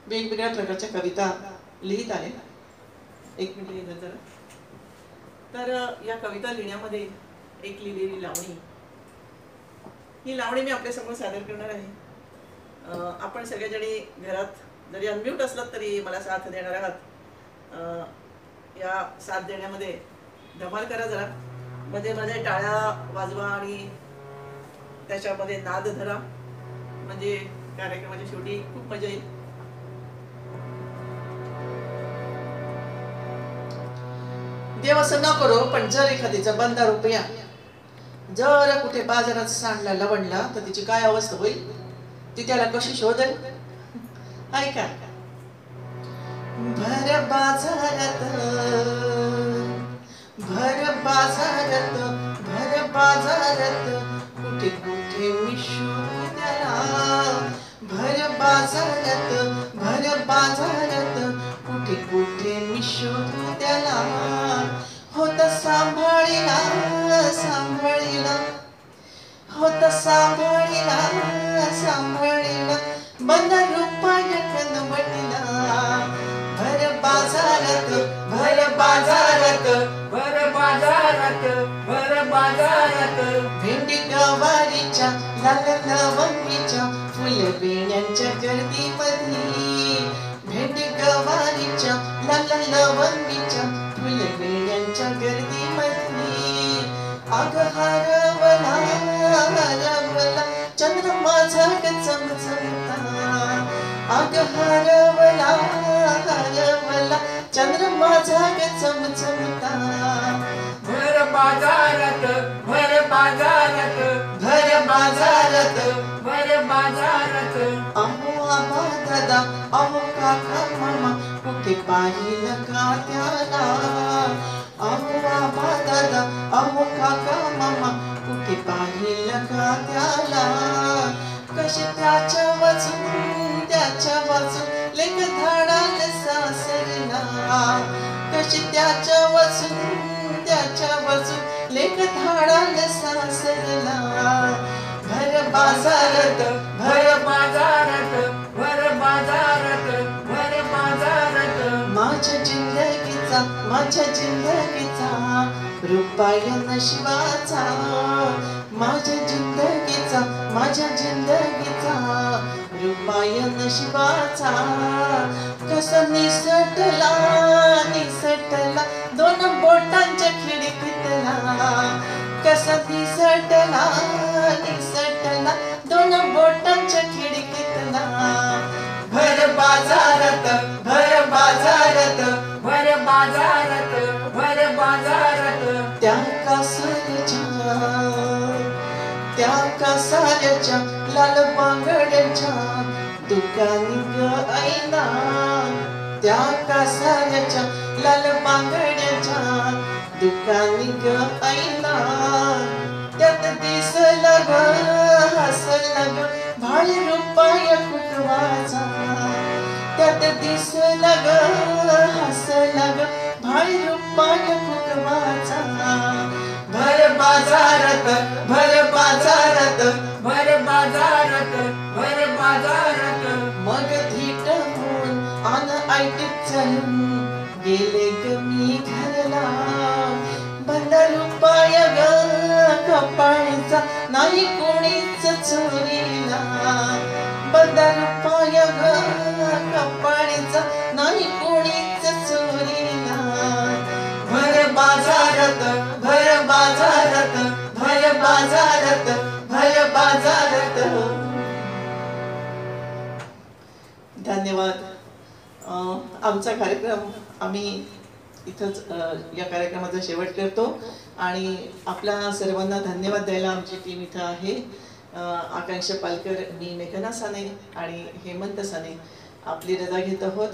वेगवेगळ्या प्रकारच्या कविता लिहित आले. एक मिनिट येणार जरा. तर या कविता लिहिण्यामध्ये एक लिहिलेली लावणी, ही लावणी मी आपल्यासमोर सादर करणार आहे. आपण सगळेजणी घरात जरी अनम्यूट असलात तरी मला साथ देणार आहात. या साथ देण्यामध्ये धमाल करा जरा, मध्ये मध्ये टाळ्या वाजवा आणि त्याच्यामध्ये नाद धरा, म्हणजे कार्यक्रमाच्या शेवटी खूप मजा येईल. देव असं न करो, पण जर एखादीचा बंदा रुपया जर कुठे बाजारात सांडला लवणला तर तिची काय अवस्था होईल, ती त्याला कशी शोधेल. ऐका. भर बाजारात भर बाजारात भर बाजारात कुठे कुठे मी शोधू त्याला. भर बाजारात कुठे कुठे मी शोधू त्याला. होत सांभाळीला होत सांभाळीला बंद रुपया कनवटीला. भर बाजारात भेंडी गवारीच्या लाल लवंगीच्या फुलवेण्यांच्या गर्दीमध्ये. भेंडी गवारीच्या लाल लवंगीच्या फुलवेण्यांच्या गर्दीमध्ये. अग हरवला चंद्र माझा चमचमता. अग हरवला चंद्र माझा चमचमता. भर बाजारात अहो आबा दादा, अहो काका मामा कुठे पाहिलं का त्याला. अहो आबा दादा, अहो काका मामा कुठे पाहिलं का त्याला. कशी त्याच्या वाचून लेख धाडाल सासरला. कशी त्याच्या वाचून लेख धाडाल सासरला. भर बाजारात माझ्या जिंदगीचा रुपया नशिबाचा. माझ्या जिंदगीचा रुपया नशिबाचा. कसा निसटला दोन बोटांच्या खिडकीतला. कसा निसटला दोन बोटांच्या खिडकीतला. भर बाजारात त्या कासाऱ्याच्या लाल बांगड्याच्या दुकानी ग ऐना. त्या कासाऱ्याच्या लाल बांगड्याच्या दुकानी ग ऐना. त्यात दिसला ग हसला ग भाळी रुपया कुकवाचा. त्यात दिसला ग हसला ग भाळी रुपया कुकवाचा. भर बाजारात मग धीट होऊन आन आयटीत चालून गेले ग मी घरला. भला रुपया ग नाही कोणीच चोरीला बदल पाय ग कपाळीचा नाही कोणीच चोरीला भर बाजारात भर बाजारात भर बाजारात भर बाजारात. धन्यवाद. आमचा कार्यक्रम आम्ही इथंच या कार्यक्रमाचा शेवट करतो आणि आपल्या सर्वांना धन्यवाद द्यायला आमची टीम इथं आहे. आकांक्षा पालकर, मी मेघना साने आणि हेमंत साने आपली रजा घेत आहोत.